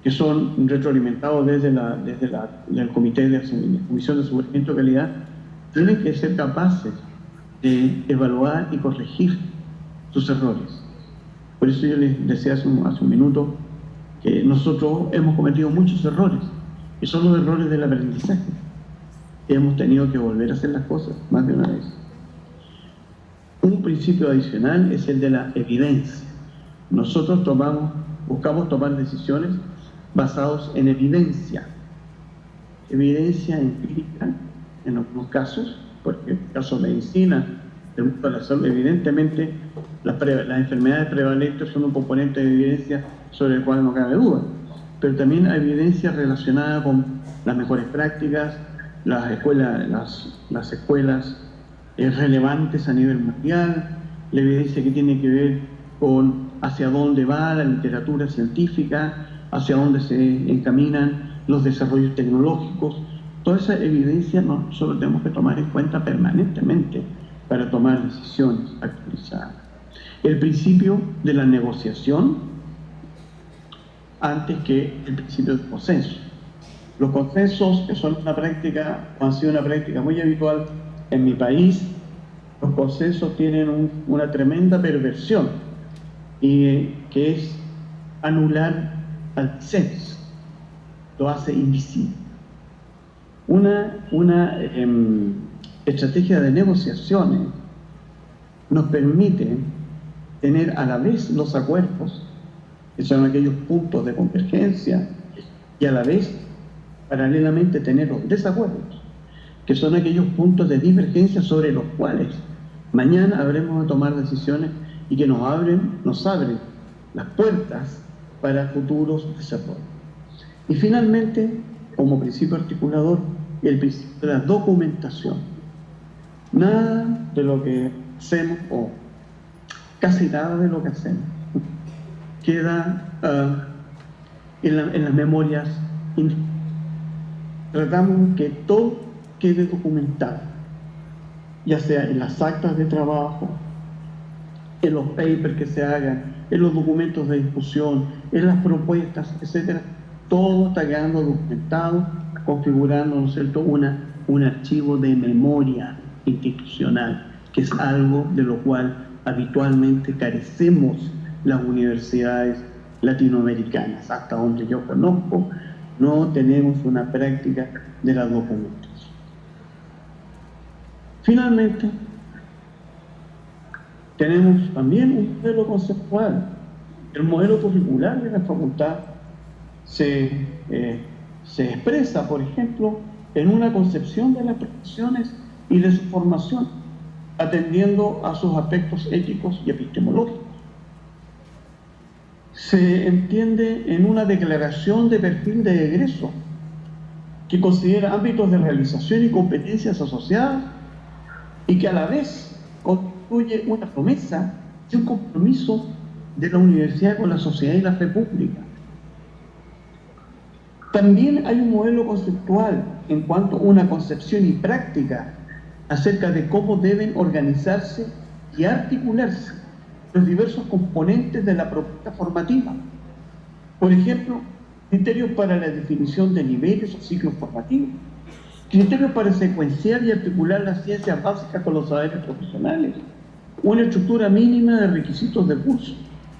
que son retroalimentados desde el Comisión de Seguimiento de Calidad tienen que ser capaces de evaluar y corregir sus errores. Por eso yo les decía hace un minuto que nosotros hemos cometido muchos errores, y son los errores del aprendizaje. Hemos tenido que volver a hacer las cosas más de una vez. Un principio adicional es el de la evidencia. Nosotros buscamos tomar decisiones basadas en evidencia empírica en algunos casos, porque en el caso de medicina del mundo de la salud. Evidentemente, las enfermedades prevalentes son un componente de evidencia sobre el cual no cabe duda, pero también hay evidencia relacionada con las mejores prácticas, las escuelas relevantes a nivel mundial, la evidencia que tiene que ver con hacia dónde va la literatura científica, hacia dónde se encaminan los desarrollos tecnológicos. Toda esa evidencia nosotros tenemos que tomar en cuenta permanentemente para tomar decisiones actualizadas. El principio de la negociación antes que el principio del consenso. Los consensos, que son una práctica, han sido una práctica muy habitual en mi país, los consensos tienen una tremenda perversión, y que es anular al disenso, lo hace invisible. Una estrategia de negociaciones nos permite tener a la vez los acuerdos, que son aquellos puntos de convergencia, y a la vez, paralelamente, tener los desacuerdos, que son aquellos puntos de divergencia sobre los cuales mañana habremos de tomar decisiones y que nos abren las puertas para futuros desarrollos. Y finalmente, como principio articulador, el principio de la documentación. Nada de lo que hacemos, o casi nada de lo que hacemos, queda en las memorias. Tratamos que todo quede documentado, ya sea en las actas de trabajo, en los papers que se hagan, en los documentos de discusión, en las propuestas, etcétera. Todo está quedando documentado, configurando, ¿no es cierto?, un archivo de memoria institucional, que es algo de lo cual habitualmente carecemos las universidades latinoamericanas. Hasta donde yo conozco, no tenemos una práctica de la documentación. Finalmente, tenemos también un modelo conceptual. El modelo curricular de la facultad se expresa, por ejemplo, en una concepción de las profesiones y de su formación, atendiendo a sus aspectos éticos y epistemológicos. Se entiende en una declaración de perfil de egreso que considera ámbitos de realización y competencias asociadas, y que a la vez constituye una promesa y un compromiso de la universidad con la sociedad y la fe pública. También hay un modelo conceptual en cuanto a una concepción y práctica acerca de cómo deben organizarse y articularse los diversos componentes de la propuesta formativa. Por ejemplo, criterios para la definición de niveles o ciclos formativos, criterios para secuenciar y articular las ciencias básicas con los saberes profesionales, una estructura mínima de requisitos de curso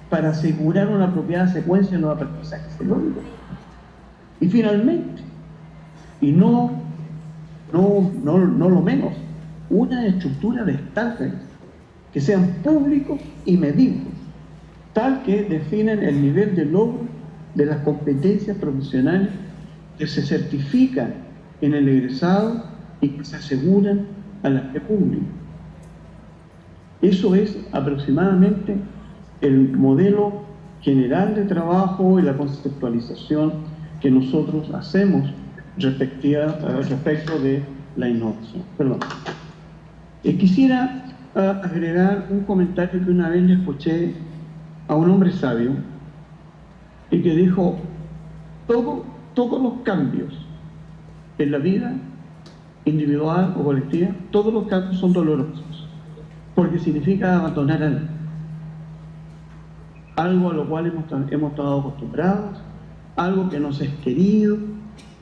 para asegurar una apropiada secuencia en los aprendizajes teóricos. Y finalmente, y no lo menos, una estructura de estándares que sean públicos y medibles, tal que definen el nivel de logro de las competencias profesionales que se certifican en el egresado y que se aseguran a la fe pública. Eso es aproximadamente el modelo general de trabajo y la conceptualización que nosotros hacemos respecto de la innovación. Perdón. Quisiera agregar un comentario que una vez le escuché a un hombre sabio y que dijo: todos los cambios en la vida individual o colectiva, todos los cambios son dolorosos, porque significa abandonar algo a lo cual hemos estado acostumbrados, algo que nos es querido,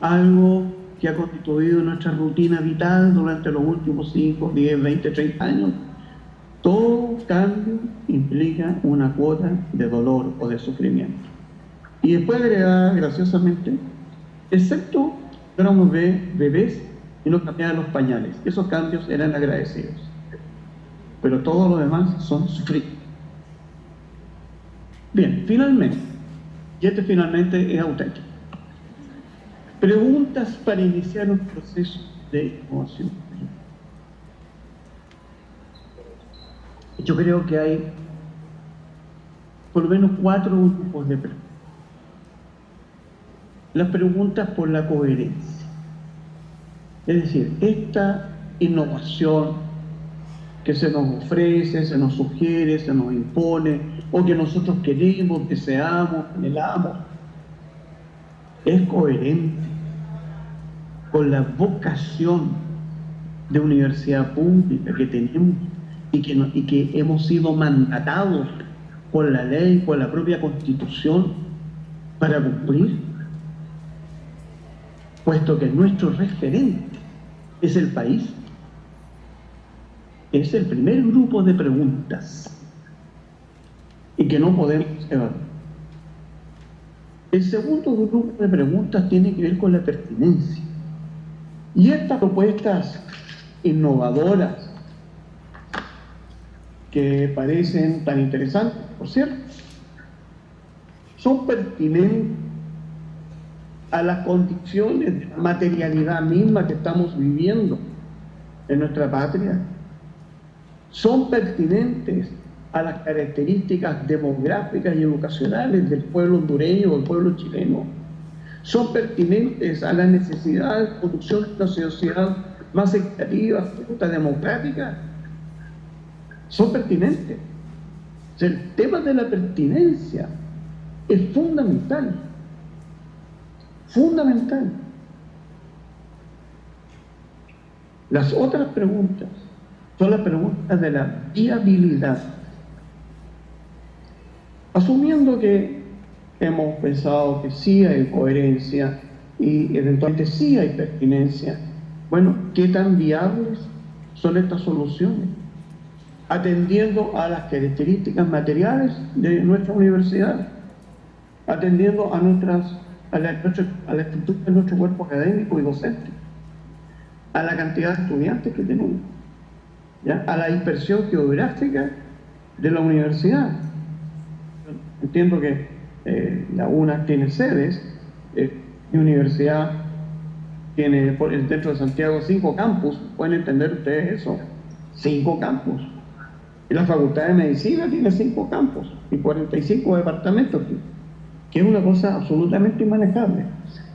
algo que ha constituido nuestra rutina vital durante los últimos 5, 10, 20, 30 años. Todo cambio implica una cuota de dolor o de sufrimiento. Y después agregaba graciosamente: excepto éramos bebés y nos cambiaban los pañales. Esos cambios eran agradecidos. Pero todo lo demás son sufridos. Bien, finalmente, y este finalmente es auténtico. Preguntas para iniciar un proceso de innovación. Yo creo que hay por lo menos 4 grupos de preguntas. Las preguntas por la coherencia. Es decir, esta innovación que se nos ofrece, se nos sugiere, se nos impone, o que nosotros queremos, deseamos, anhelamos, es coherente con la vocación de universidad pública que tenemos y que hemos sido mandatados por la ley, por la propia Constitución, para cumplir, puesto que nuestro referente es el país. Es el primer grupo de preguntas y que no podemos evaluar. El segundo grupo de preguntas tiene que ver con la pertinencia. Y estas propuestas innovadoras que parecen tan interesantes, por cierto, son pertinentes a las condiciones de materialidad misma que estamos viviendo en nuestra patria. Son pertinentes a las características demográficas y educacionales del pueblo hondureño o del pueblo chileno. Son pertinentes a la necesidad de producción de una sociedad más equitativa, justa, democrática. Son pertinentes. O sea, el tema de la pertinencia es fundamental. Fundamental. Las otras preguntas son las preguntas de la viabilidad. Asumiendo que hemos pensado que sí hay coherencia y eventualmente sí hay pertinencia, bueno, ¿qué tan viables son estas soluciones? Atendiendo a las características materiales de nuestra universidad, atendiendo a la estructura de nuestro cuerpo académico y docente, a la cantidad de estudiantes que tenemos, ¿ya? A la dispersión geográfica de la universidad. Entiendo que la UNA tiene sedes, mi universidad tiene dentro de Santiago 5 campus, pueden entender ustedes eso, 5 campus. Y la Facultad de Medicina tiene 5 campus y 45 departamentos, que es una cosa absolutamente inmanejable.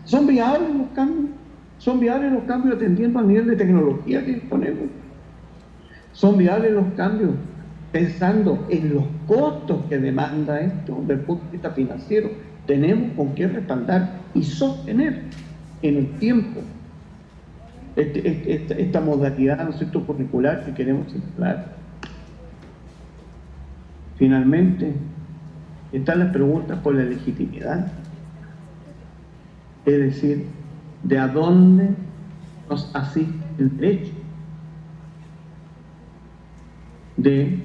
¿Son viables los cambios? ¿Son viables los cambios atendiendo al nivel de tecnología que disponemos? ¿Son viables los cambios pensando en los costos que demanda esto desde el punto de vista financiero? Tenemos con qué respaldar y sostener en el tiempo esta modalidad, ¿no es cierto?, curricular que queremos instalar. Finalmente, están las preguntas por la legitimidad, es decir, de a dónde nos asiste el derecho de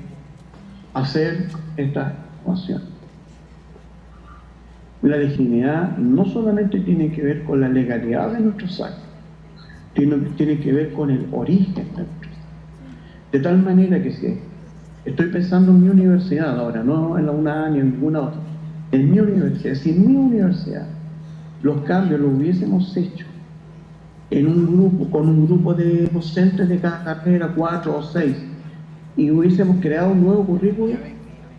hacer esta actuación. La legitimidad no solamente tiene que ver con la legalidad de nuestros actos, sino que tiene que ver con el origen de nuestros actos. De tal manera que si estoy pensando en mi universidad ahora, no en la UNA ni en ninguna otra, en mi universidad, si en mi universidad los cambios los hubiésemos hecho en un grupo, con un grupo de docentes de cada carrera, 4 o 6, y hubiésemos creado un nuevo currículum,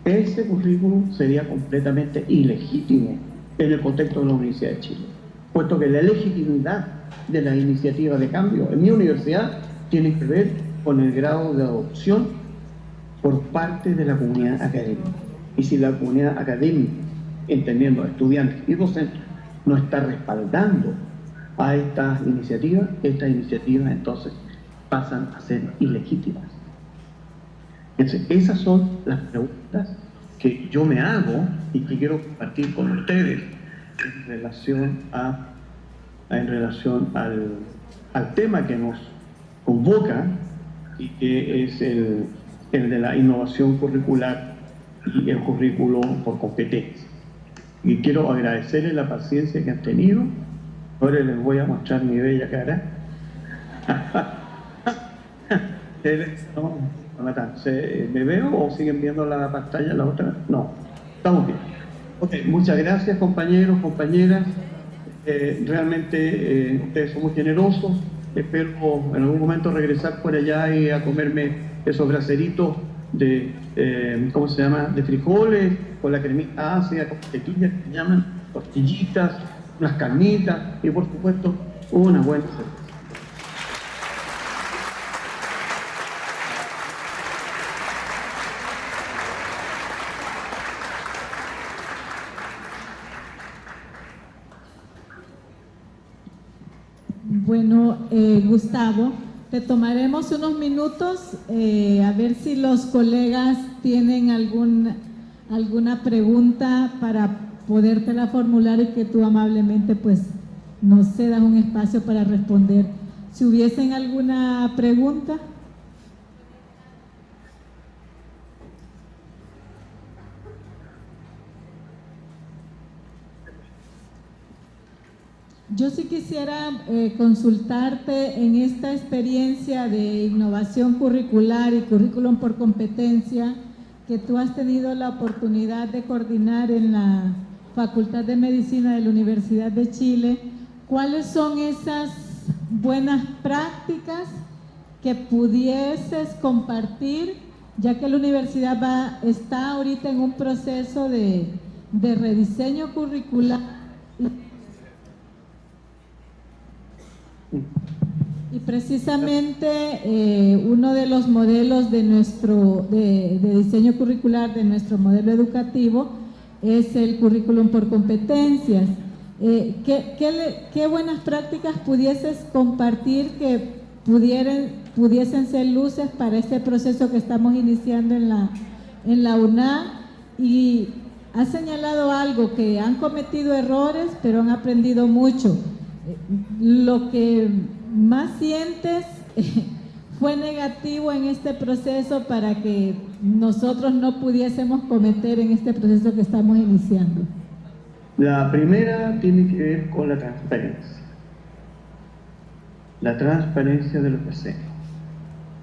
ese currículum sería completamente ilegítimo en el contexto de la Universidad de Chile, puesto que la legitimidad de la iniciativa de cambio en mi universidad tiene que ver con el grado de adopción por parte de la comunidad académica. Y si la comunidad académica, entendiendo estudiantes y docentes, no está respaldando a estas iniciativas entonces pasan a ser ilegítimas. Entonces, esas son las preguntas que yo me hago y que quiero compartir con ustedes en relación al tema que nos convoca y que es el de la innovación curricular y el currículo por competencia. Y quiero agradecerles la paciencia que han tenido. Ahora les voy a mostrar mi bella cara. ¿Me veo o siguen viendo la pantalla, la otra? No, estamos bien. Okay, muchas gracias, compañeros, compañeras. Realmente ustedes son muy generosos. Espero en algún momento regresar por allá y a comerme esos braceritos ¿cómo se llama?, de frijoles, con la cremita ácida, con tequillas que se llaman, tortillitas, unas carnitas y por supuesto una buena cerveza. Bueno, Gustavo, te tomaremos unos minutos a ver si los colegas tienen alguna pregunta para podértela formular y que tú amablemente pues nos cedas un espacio para responder. Si hubiesen alguna pregunta. Yo sí quisiera consultarte en esta experiencia de innovación curricular y currículum por competencia que tú has tenido la oportunidad de coordinar en la Facultad de Medicina de la Universidad de Chile. ¿Cuáles son esas buenas prácticas que pudieses compartir, ya que la universidad está ahorita en un proceso de rediseño curricular? Y precisamente uno de los modelos de diseño curricular de nuestro modelo educativo es el currículum por competencias. ¿Qué buenas prácticas pudieses compartir que pudiesen ser luces para este proceso que estamos iniciando en la UNA? Y has señalado algo, que han cometido errores, pero han aprendido mucho. Lo que más sientes fue negativo en este proceso para que nosotros no pudiésemos cometer en este proceso que estamos iniciando. La primera tiene que ver con la transparencia de lo que hacemos.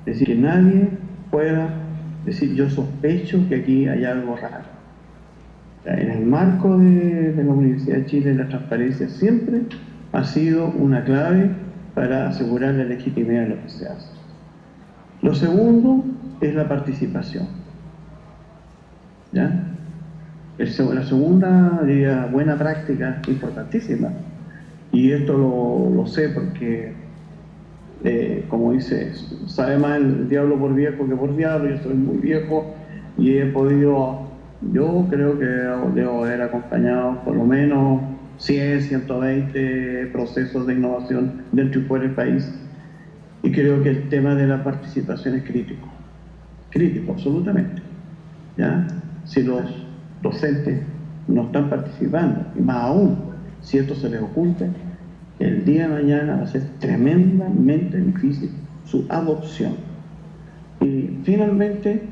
Es decir, que nadie pueda decir yo sospecho que aquí hay algo raro. En el marco de la Universidad de Chile, la transparencia siempre ha sido una clave para asegurar la legitimidad de lo que se hace. Lo segundo es la participación. ¿Ya? La segunda, diría, buena práctica importantísima, y esto lo sé porque, como dice, sabe más el diablo por viejo que por diablo. Yo soy muy viejo y he podido, yo creo que debo haber acompañado por lo menos 100, 120 procesos de innovación dentro y fuera del país, y creo que el tema de la participación es crítico absolutamente. ¿Ya? Si los docentes no están participando, y más aún si esto se les oculta, el día de mañana va a ser tremendamente difícil su adopción. Y finalmente,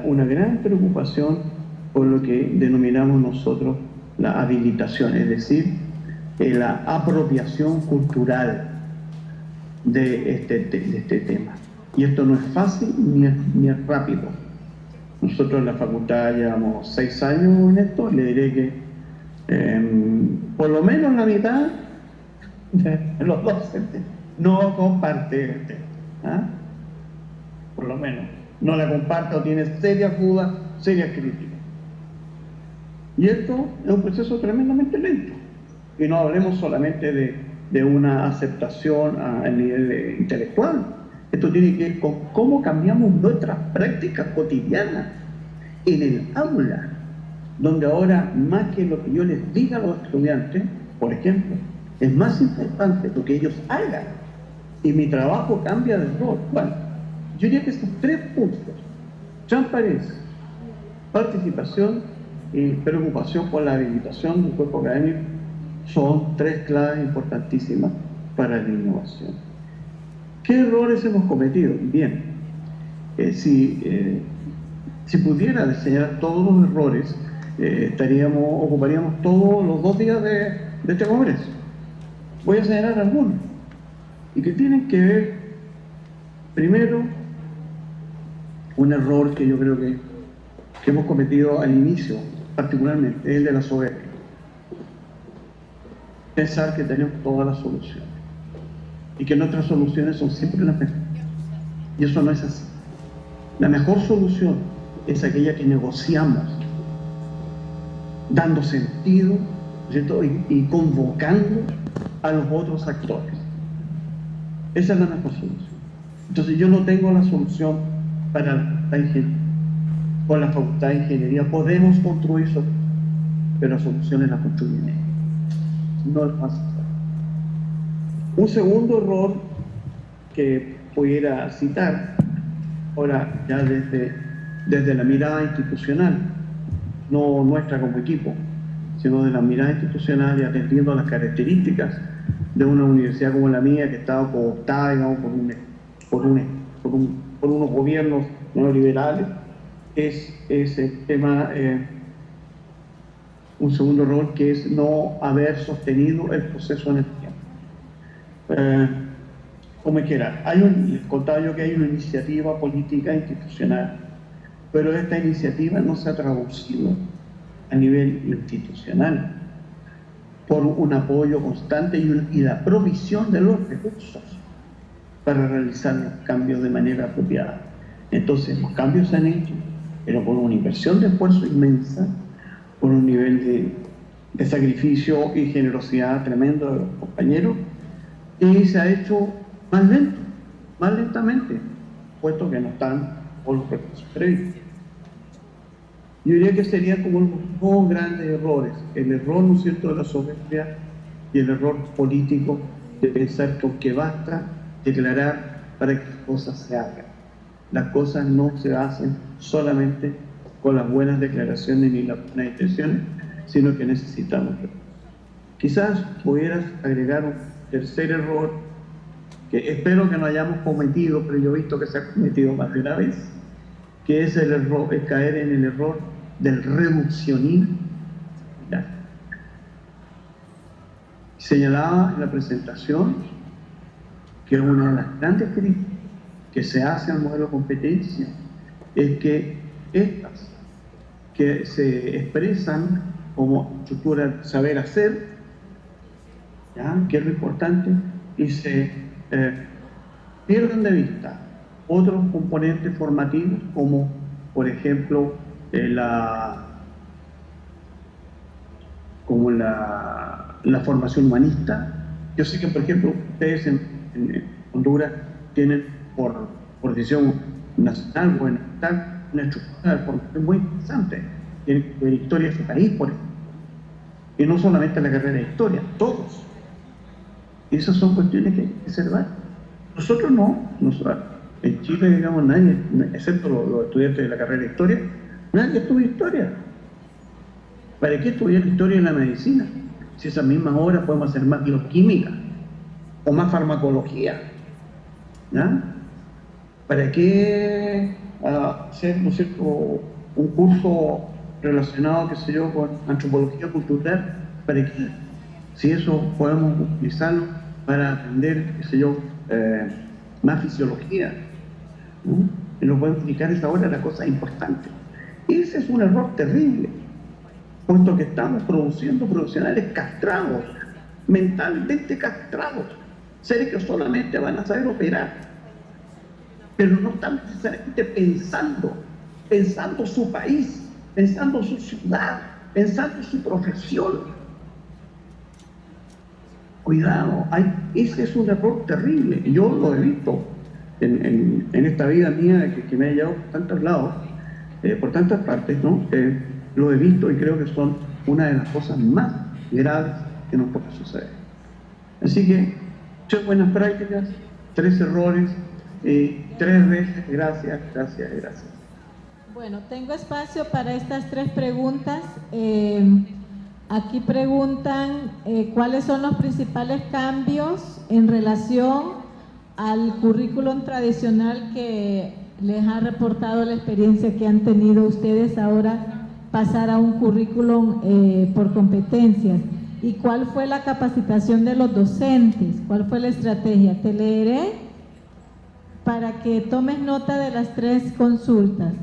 una gran preocupación por lo que denominamos nosotros la habilitación, es decir, la apropiación cultural de este tema. Y esto no es fácil ni es rápido. Nosotros en la facultad llevamos 6 años en esto. Le diré que por lo menos la mitad de los docentes no comparte este, por lo menos no la comparte o tiene serias dudas, serias críticas. Y esto es un proceso tremendamente lento. Y no hablemos solamente de una aceptación a nivel intelectual. Esto tiene que ver con cómo cambiamos nuestras prácticas cotidianas en el aula, donde ahora, más que lo que yo les diga a los estudiantes, por ejemplo, es más importante lo que ellos hagan. Y mi trabajo cambia de rol. Bueno, yo diría que esos 3 puntos: transparencia, participación y preocupación por la habilitación del cuerpo académico, son 3 claves importantísimas para la innovación. ¿Qué errores hemos cometido? Bien, si pudiera diseñar todos los errores, ocuparíamos todos los 2 días de este congreso. Voy a señalar algunos, y que tienen que ver, primero, un error que yo creo que hemos cometido al inicio, particularmente, es el de la soberbia. Pensar que tenemos todas las soluciones y que nuestras soluciones son siempre las mejores. Y eso no es así. La mejor solución es aquella que negociamos, dando sentido, ¿cierto? Y convocando a los otros actores. Esa es la mejor solución. Entonces yo no tengo la solución para la ingeniería. Con la Facultad de Ingeniería podemos construir eso, pero soluciones las construyen ellos. No las pasa. Un segundo error que pudiera citar, ahora ya desde la mirada institucional, no nuestra como equipo, sino de la mirada institucional y atendiendo a las características de una universidad como la mía, que estaba cooptada, digamos, por unos gobiernos neoliberales, es el tema, un segundo error, que es no haber sostenido el proceso en el tiempo. Como quiera, les contaba yo que hay una iniciativa política institucional, pero esta iniciativa no se ha traducido a nivel institucional por un apoyo constante y la provisión de los recursos para realizar los cambios de manera apropiada. Entonces, los cambios se han hecho, pero con una inversión de esfuerzo inmensa, con un nivel de sacrificio y generosidad tremendo de los compañeros, y se ha hecho más lentamente, puesto que no están por los recursos previstos. Yo diría que serían como los dos grandes errores: el error, ¿no es cierto?, de la soberbia, y el error político de pensar que basta declarar para que las cosas se hagan. Las cosas no se hacen solamente con las buenas declaraciones ni las buenas intenciones, sino que necesitamos. Quizás pudieras agregar un tercer error, que espero que no hayamos cometido, pero yo he visto que se ha cometido más de una vez, que es el error, es caer en el error del reduccionismo. Señalaba en la presentación que una de las grandes críticas que se hace al modelo de competencia es que estas que se expresan como estructura de saber hacer, ¿ya?, que es lo importante, y se pierden de vista otros componentes formativos, como por ejemplo la formación humanista. Yo sé que, por ejemplo, ustedes en Honduras tienen por decisión nacional, gubernamental, una estructura de formación muy interesante. Tienen la historia de su país, por ejemplo. Y no solamente la carrera de historia, todos. Y esas son cuestiones que hay que observar. Nosotros no. En Chile, digamos, nadie, excepto los estudiantes de la carrera de historia, nadie estudia historia. ¿Para qué estudiar historia en la medicina? Si esas mismas horas podemos hacer más bioquímica o más farmacología. ¿Ya? ¿Para qué hacer, ¿no es cierto?, un curso relacionado, qué sé yo, con antropología cultural? ¿Para qué? Si eso podemos utilizarlo para aprender, qué sé yo, más fisiología, ¿no? Y nos podemos dedicar esa hora a la cosa importante. Ese es un error terrible, puesto que estamos produciendo profesionales castrados, mentalmente castrados, seres que solamente van a saber operar, pero no están necesariamente pensando su país, pensando su ciudad, pensando su profesión. Cuidado, ese es un error terrible. Yo lo he visto en esta vida mía que me ha llevado por tantos lados, por tantas partes, ¿no? Lo he visto y creo que son una de las cosas más graves que nos puede suceder. Así que, 3 buenas prácticas, 3 errores, 3 veces gracias. Bueno, tengo espacio para estas 3 preguntas. Aquí preguntan cuáles son los principales cambios en relación al currículum tradicional que les ha reportado la experiencia que han tenido ustedes ahora, pasar a un currículum por competencias, y cuál fue la capacitación de los docentes, cuál fue la estrategia. Te leeré para que tomes nota de las 3 consultas.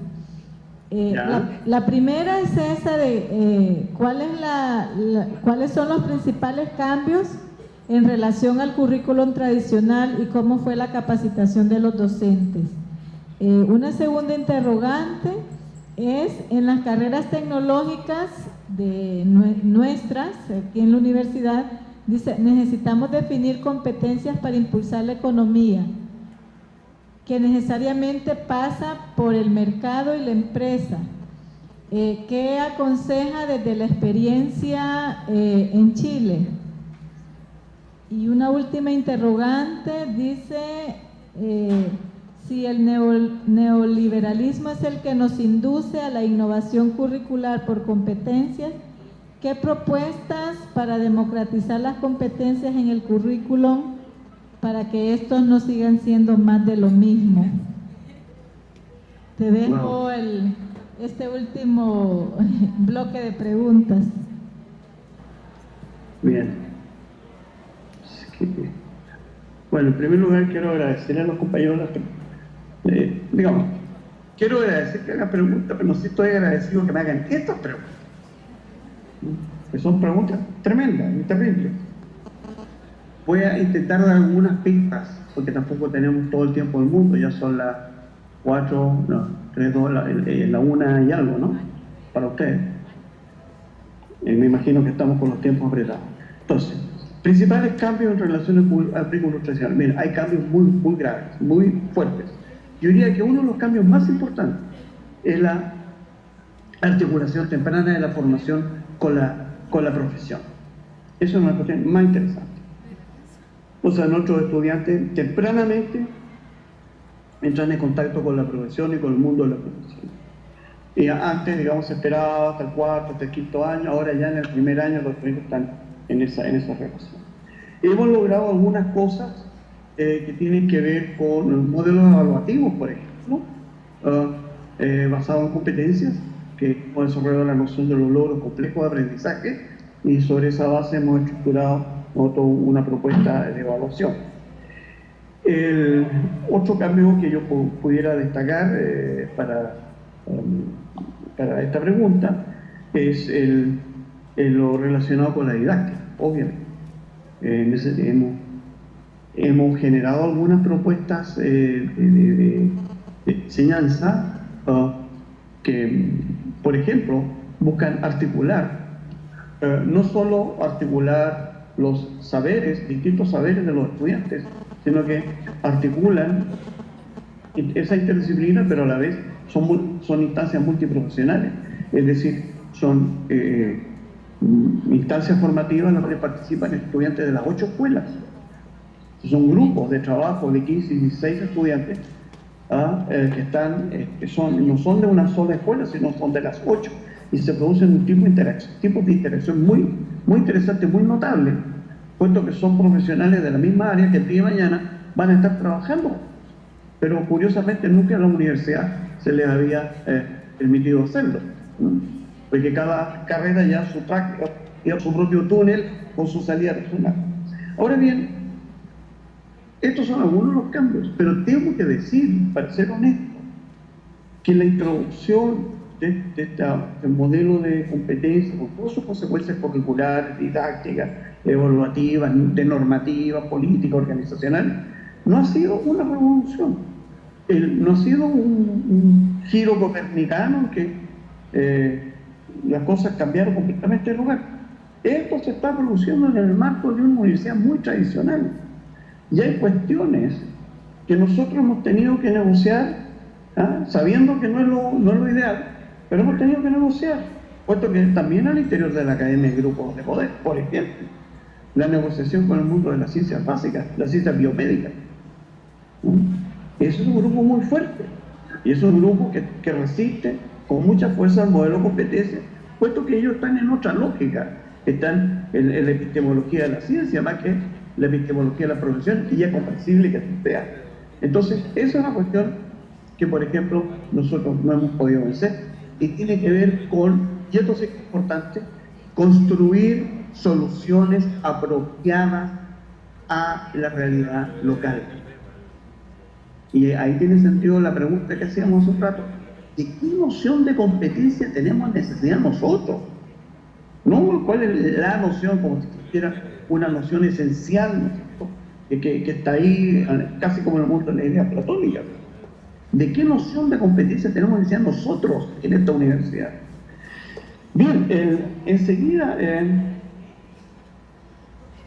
La primera es esa de cuáles son los principales cambios en relación al currículum tradicional y cómo fue la capacitación de los docentes. Una segunda interrogante es en las carreras tecnológicas de nuestras, aquí en la universidad, dice, necesitamos definir competencias para impulsar la economía, que necesariamente pasa por el mercado y la empresa. ¿Qué aconseja desde la experiencia en Chile? Y una última interrogante, dice, si el neoliberalismo es el que nos induce a la innovación curricular por competencias, ¿qué propuestas para democratizar las competencias en el currículum para que estos no sigan siendo más de lo mismo? Te dejo este último bloque de preguntas. Bien. Bueno, en primer lugar quiero agradecerle a los compañeros quiero agradecer que hagan preguntas, pero no sé si estoy agradecido que me hagan estas preguntas, que son preguntas tremendas y terribles. Voy a intentar dar algunas pistas, porque tampoco tenemos todo el tiempo del mundo, ya son las 4, no, 3, 2, la 1 y algo, ¿no? Para ustedes. Me imagino que estamos con los tiempos apretados. Entonces, principales cambios en relación al currículum tradicional. Mira, hay cambios muy graves, muy fuertes. Yo diría que uno de los cambios más importantes es la articulación temprana de la formación con la profesión. Eso es una cuestión más interesante. O sea, nuestros estudiantes tempranamente entran en contacto con la profesión y con el mundo de la profesión. Y antes, digamos, se esperaba hasta el 4, hasta el 5º año, ahora ya en el primer año los estudiantes están en esa relación. Hemos logrado algunas cosas que tienen que ver con modelos evaluativos, por ejemplo, basados en competencias, que hemos desarrollado la noción de los logros complejos de aprendizaje, y sobre esa base hemos estructurado toda una propuesta de evaluación. El otro cambio que yo pudiera destacar para esta pregunta es lo relacionado con la didáctica, obviamente. Hemos generado algunas propuestas de enseñanza que, por ejemplo, buscan articular, no solo articular los saberes, distintos saberes de los estudiantes, sino que articulan esa interdisciplina, pero a la vez son instancias multiprofesionales, es decir, son instancias formativas en las que participan estudiantes de las 8 escuelas. Son grupos de trabajo de 15 y 16 estudiantes que no son de una sola escuela, sino son de las 8, y se producen un tipo de interacción muy interesante, muy notable, puesto que son profesionales de la misma área que el día de mañana van a estar trabajando. Pero curiosamente nunca a la universidad se les había permitido hacerlo, ¿no? Porque cada carrera ya su práctica y su propio túnel con su salida personal. Ahora bien, estos son algunos de los cambios, pero tengo que decir, para ser honesto, que la introducción de este modelo de competencia, con todas sus consecuencias curriculares, didácticas, evaluativas, de normativa, política, organizacional, no ha sido una revolución, no ha sido un giro copernicano en que las cosas cambiaron completamente de lugar. Esto se está produciendo en el marco de una universidad muy tradicional. Y hay cuestiones que nosotros hemos tenido que negociar, sabiendo que no es lo ideal, pero hemos tenido que negociar, puesto que también al interior de la academia hay grupos de poder. Por ejemplo, la negociación con el mundo de las ciencias básicas, las ciencias biomédicas. Eso es un grupo muy fuerte, y es un grupo que resiste con mucha fuerza al modelo de competencia, puesto que ellos están en otra lógica, están en la epistemología de la ciencia más que la epistemología de la profesión, y es comprensible que así sea. Entonces, esa es una cuestión que, por ejemplo, nosotros no hemos podido vencer, y tiene que ver con, y esto sí es importante, construir soluciones apropiadas a la realidad local. Y ahí tiene sentido la pregunta que hacíamos hace un rato: ¿de qué noción de competencia tenemos necesidad nosotros? No, ¿cuál es la noción, como si fuera una noción esencial, ¿no? que está ahí casi como en el mundo de la idea platónica? ¿De qué noción de competencia tenemos que enseñar nosotros en esta universidad? Bien, enseguida,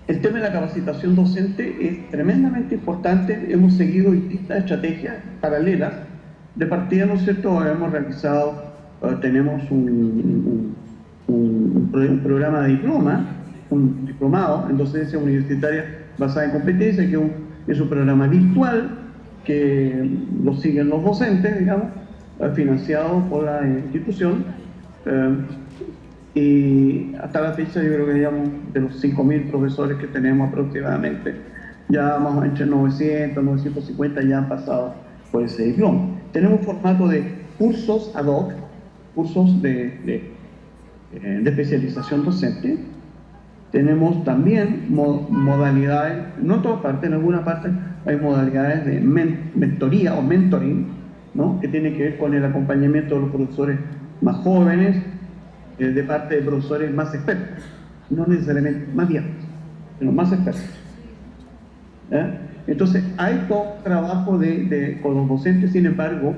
el tema de la capacitación docente es tremendamente importante. Hemos seguido distintas estrategias paralelas. De partida, ¿no es cierto?, hemos realizado, tenemos un programa de diploma, un diplomado en docencia universitaria basada en competencia, que es un programa virtual que lo siguen los docentes, digamos, financiado por la institución. Y hasta la fecha yo creo que digamos de los 5.000 profesores que tenemos aproximadamente, ya vamos entre 900, 950 ya han pasado por ese diploma. Tenemos un formato de cursos ad hoc, cursos de especialización docente. Tenemos también modalidades, no en todas partes, en alguna parte hay modalidades de mentoría o mentoring, ¿no?, que tiene que ver con el acompañamiento de los profesores más jóvenes, de parte de profesores más expertos, no necesariamente más viejos, sino más expertos. Entonces, hay todo trabajo con los docentes. Sin embargo,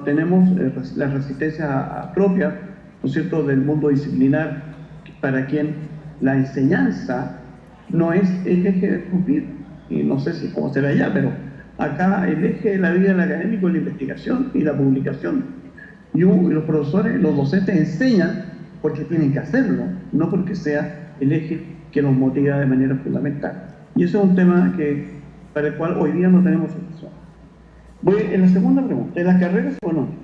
tenemos la resistencia propia, ¿no es cierto?, del mundo disciplinar, para quien la enseñanza no es el eje de su vida. Y no sé si cómo será allá, pero acá el eje de la vida del académico es la investigación y la publicación. Y los profesores, los docentes enseñan porque tienen que hacerlo, no porque sea el eje que nos motiva de manera fundamental. Y eso es un tema para el cual hoy día no tenemos solución. Voy en la segunda pregunta, en las carreras económicas.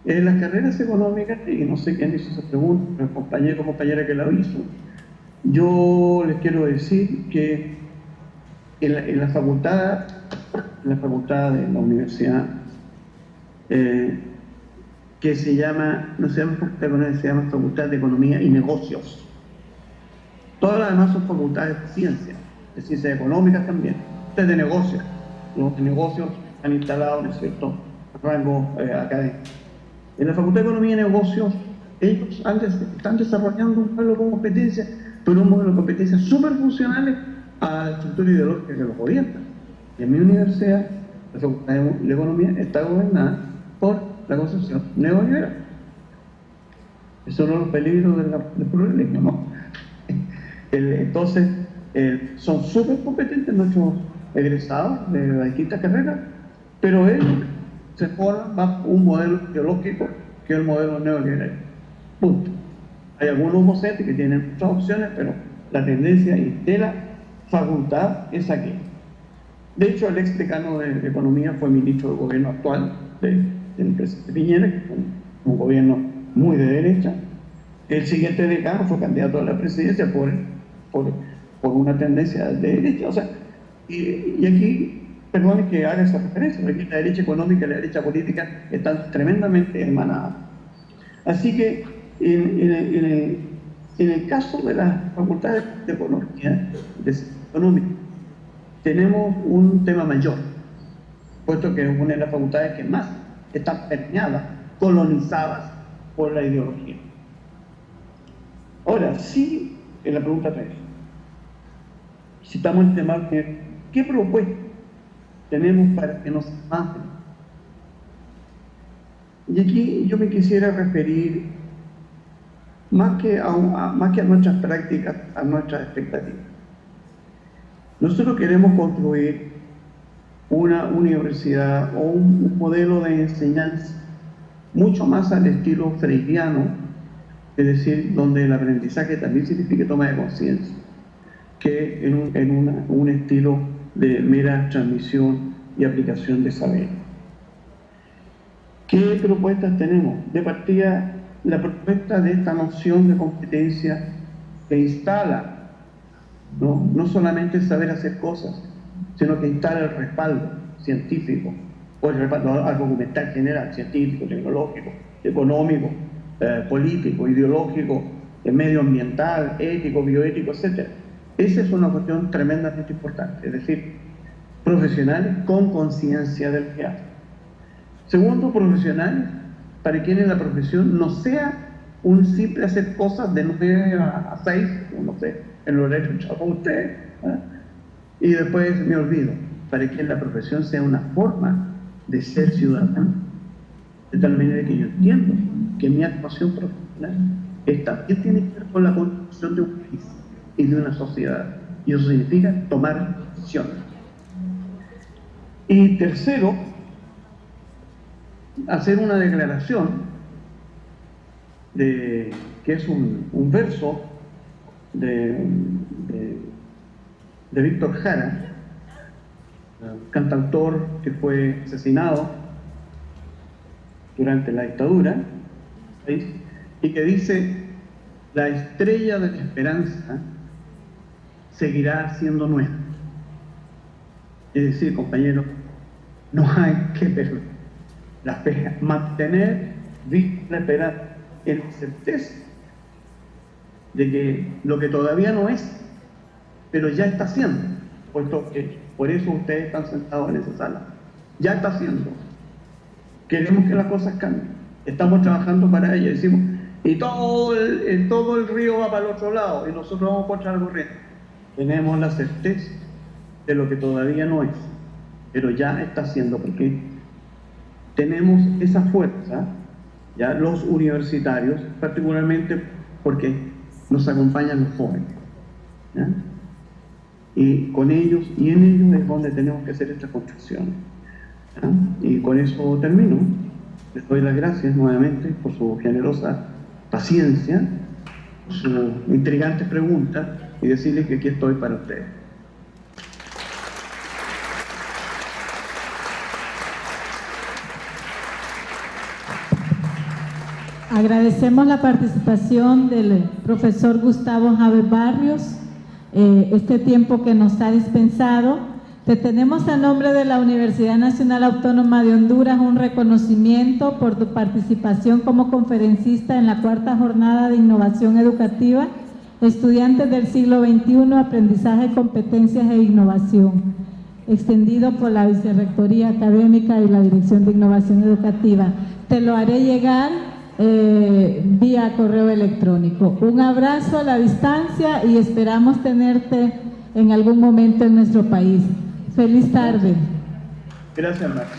En las carreras económicas, y no sé quién hizo esa pregunta, el compañero o compañera que la hizo, yo les quiero decir que en la facultad de la universidad, que se llama, no se llama facultad de economía, se llama Facultad de Economía y Negocios. Todas las demás son facultades de ciencias económicas también, de negocios. Los negocios han instalado, ¿no es cierto?, rango académico. En la Facultad de Economía y Negocios, ellos están desarrollando un modelo de competencia, pero un modelo de competencia súper funcionales a la estructura ideológica que los gobierna. Y en mi universidad, la Facultad de Economía está gobernada por la concepción neoliberal. Esos son los peligros del pluralismo, ¿no? Entonces, son súper competentes nuestros egresados de las distintas carreras, pero ellos se forman bajo un modelo ideológico que es el modelo neoliberal. Punto. Hay algunos docentes que tienen muchas opciones, pero la tendencia de la facultad es aquí. De hecho, el ex decano de Economía fue ministro del gobierno actual del presidente Piñera, que es un gobierno muy de derecha. El siguiente decano fue candidato a la presidencia por una tendencia de derecha. O sea, y aquí, perdone que haga esa referencia, porque la derecha económica y la derecha política están tremendamente hermanadas. Así que en el caso de las facultades de economía, tenemos un tema mayor, puesto que es una de las facultades que más están permeadas, colonizadas por la ideología. Ahora, sí, en la pregunta 3, citamos el tema de ¿qué propuesta tenemos para que nos maten? Y aquí yo me quisiera referir más que a nuestras prácticas, a nuestras expectativas. Nosotros queremos construir una universidad o un modelo de enseñanza mucho más al estilo freiriano, es decir, donde el aprendizaje también significa toma de conciencia, que en un estilo de mera transmisión y aplicación de saber. ¿Qué propuestas tenemos? De partida, la propuesta de esta noción de competencia que instala no solamente el saber hacer cosas, sino que instala el respaldo científico, o el respaldo argumental general, científico, tecnológico, económico, político, ideológico, medioambiental, ético, bioético, etc. Esa es una cuestión tremendamente importante, es decir, profesionales con conciencia del que hacen. Segundo, profesionales para quienes la profesión no sea un simple hacer cosas de 9 a 6, no sé, en el horario echado con usted, y después me olvido, para que la profesión sea una forma de ser ciudadano, de tal manera que yo entiendo que mi actuación profesional también tiene que ver con la construcción de un país y de una sociedad, y eso significa tomar decisiones. Y tercero, hacer una declaración que es un verso de Víctor Jara, cantautor que fue asesinado durante la dictadura, ¿sí? Y que dice: la estrella de la esperanza seguirá siendo nuestra. Es decir, compañeros, no hay que perder la fe, mantener viva la esperanza, en la certeza de que lo que todavía no es, pero ya está siendo, puesto que por eso ustedes están sentados en esa sala. Ya está siendo. Queremos que las cosas cambien. Estamos trabajando para ello. Decimos, y todo el río va para el otro lado y nosotros vamos contra la corriente. Tenemos la certeza de lo que todavía no es, pero ya está siendo, porque tenemos esa fuerza, ya los universitarios, particularmente porque nos acompañan los jóvenes, ¿ya? Y con ellos y en ellos es donde tenemos que hacer esta construcción, ¿ya? Y con eso termino. Les doy las gracias nuevamente por su generosa paciencia, por sus intrigantes preguntas, y decirles que aquí estoy para ustedes. Agradecemos la participación del profesor Gustavo Javier Barrios, este tiempo que nos ha dispensado. Te tenemos a nombre de la Universidad Nacional Autónoma de Honduras un reconocimiento por tu participación como conferencista en la 4ª Jornada de Innovación Educativa, Estudiantes del Siglo XXI, Aprendizaje, Competencias e Innovación, extendido por la Vicerrectoría Académica y la Dirección de Innovación Educativa. Te lo haré llegar vía correo electrónico. Un abrazo a la distancia y esperamos tenerte en algún momento en nuestro país. Feliz tarde. Gracias, Marta.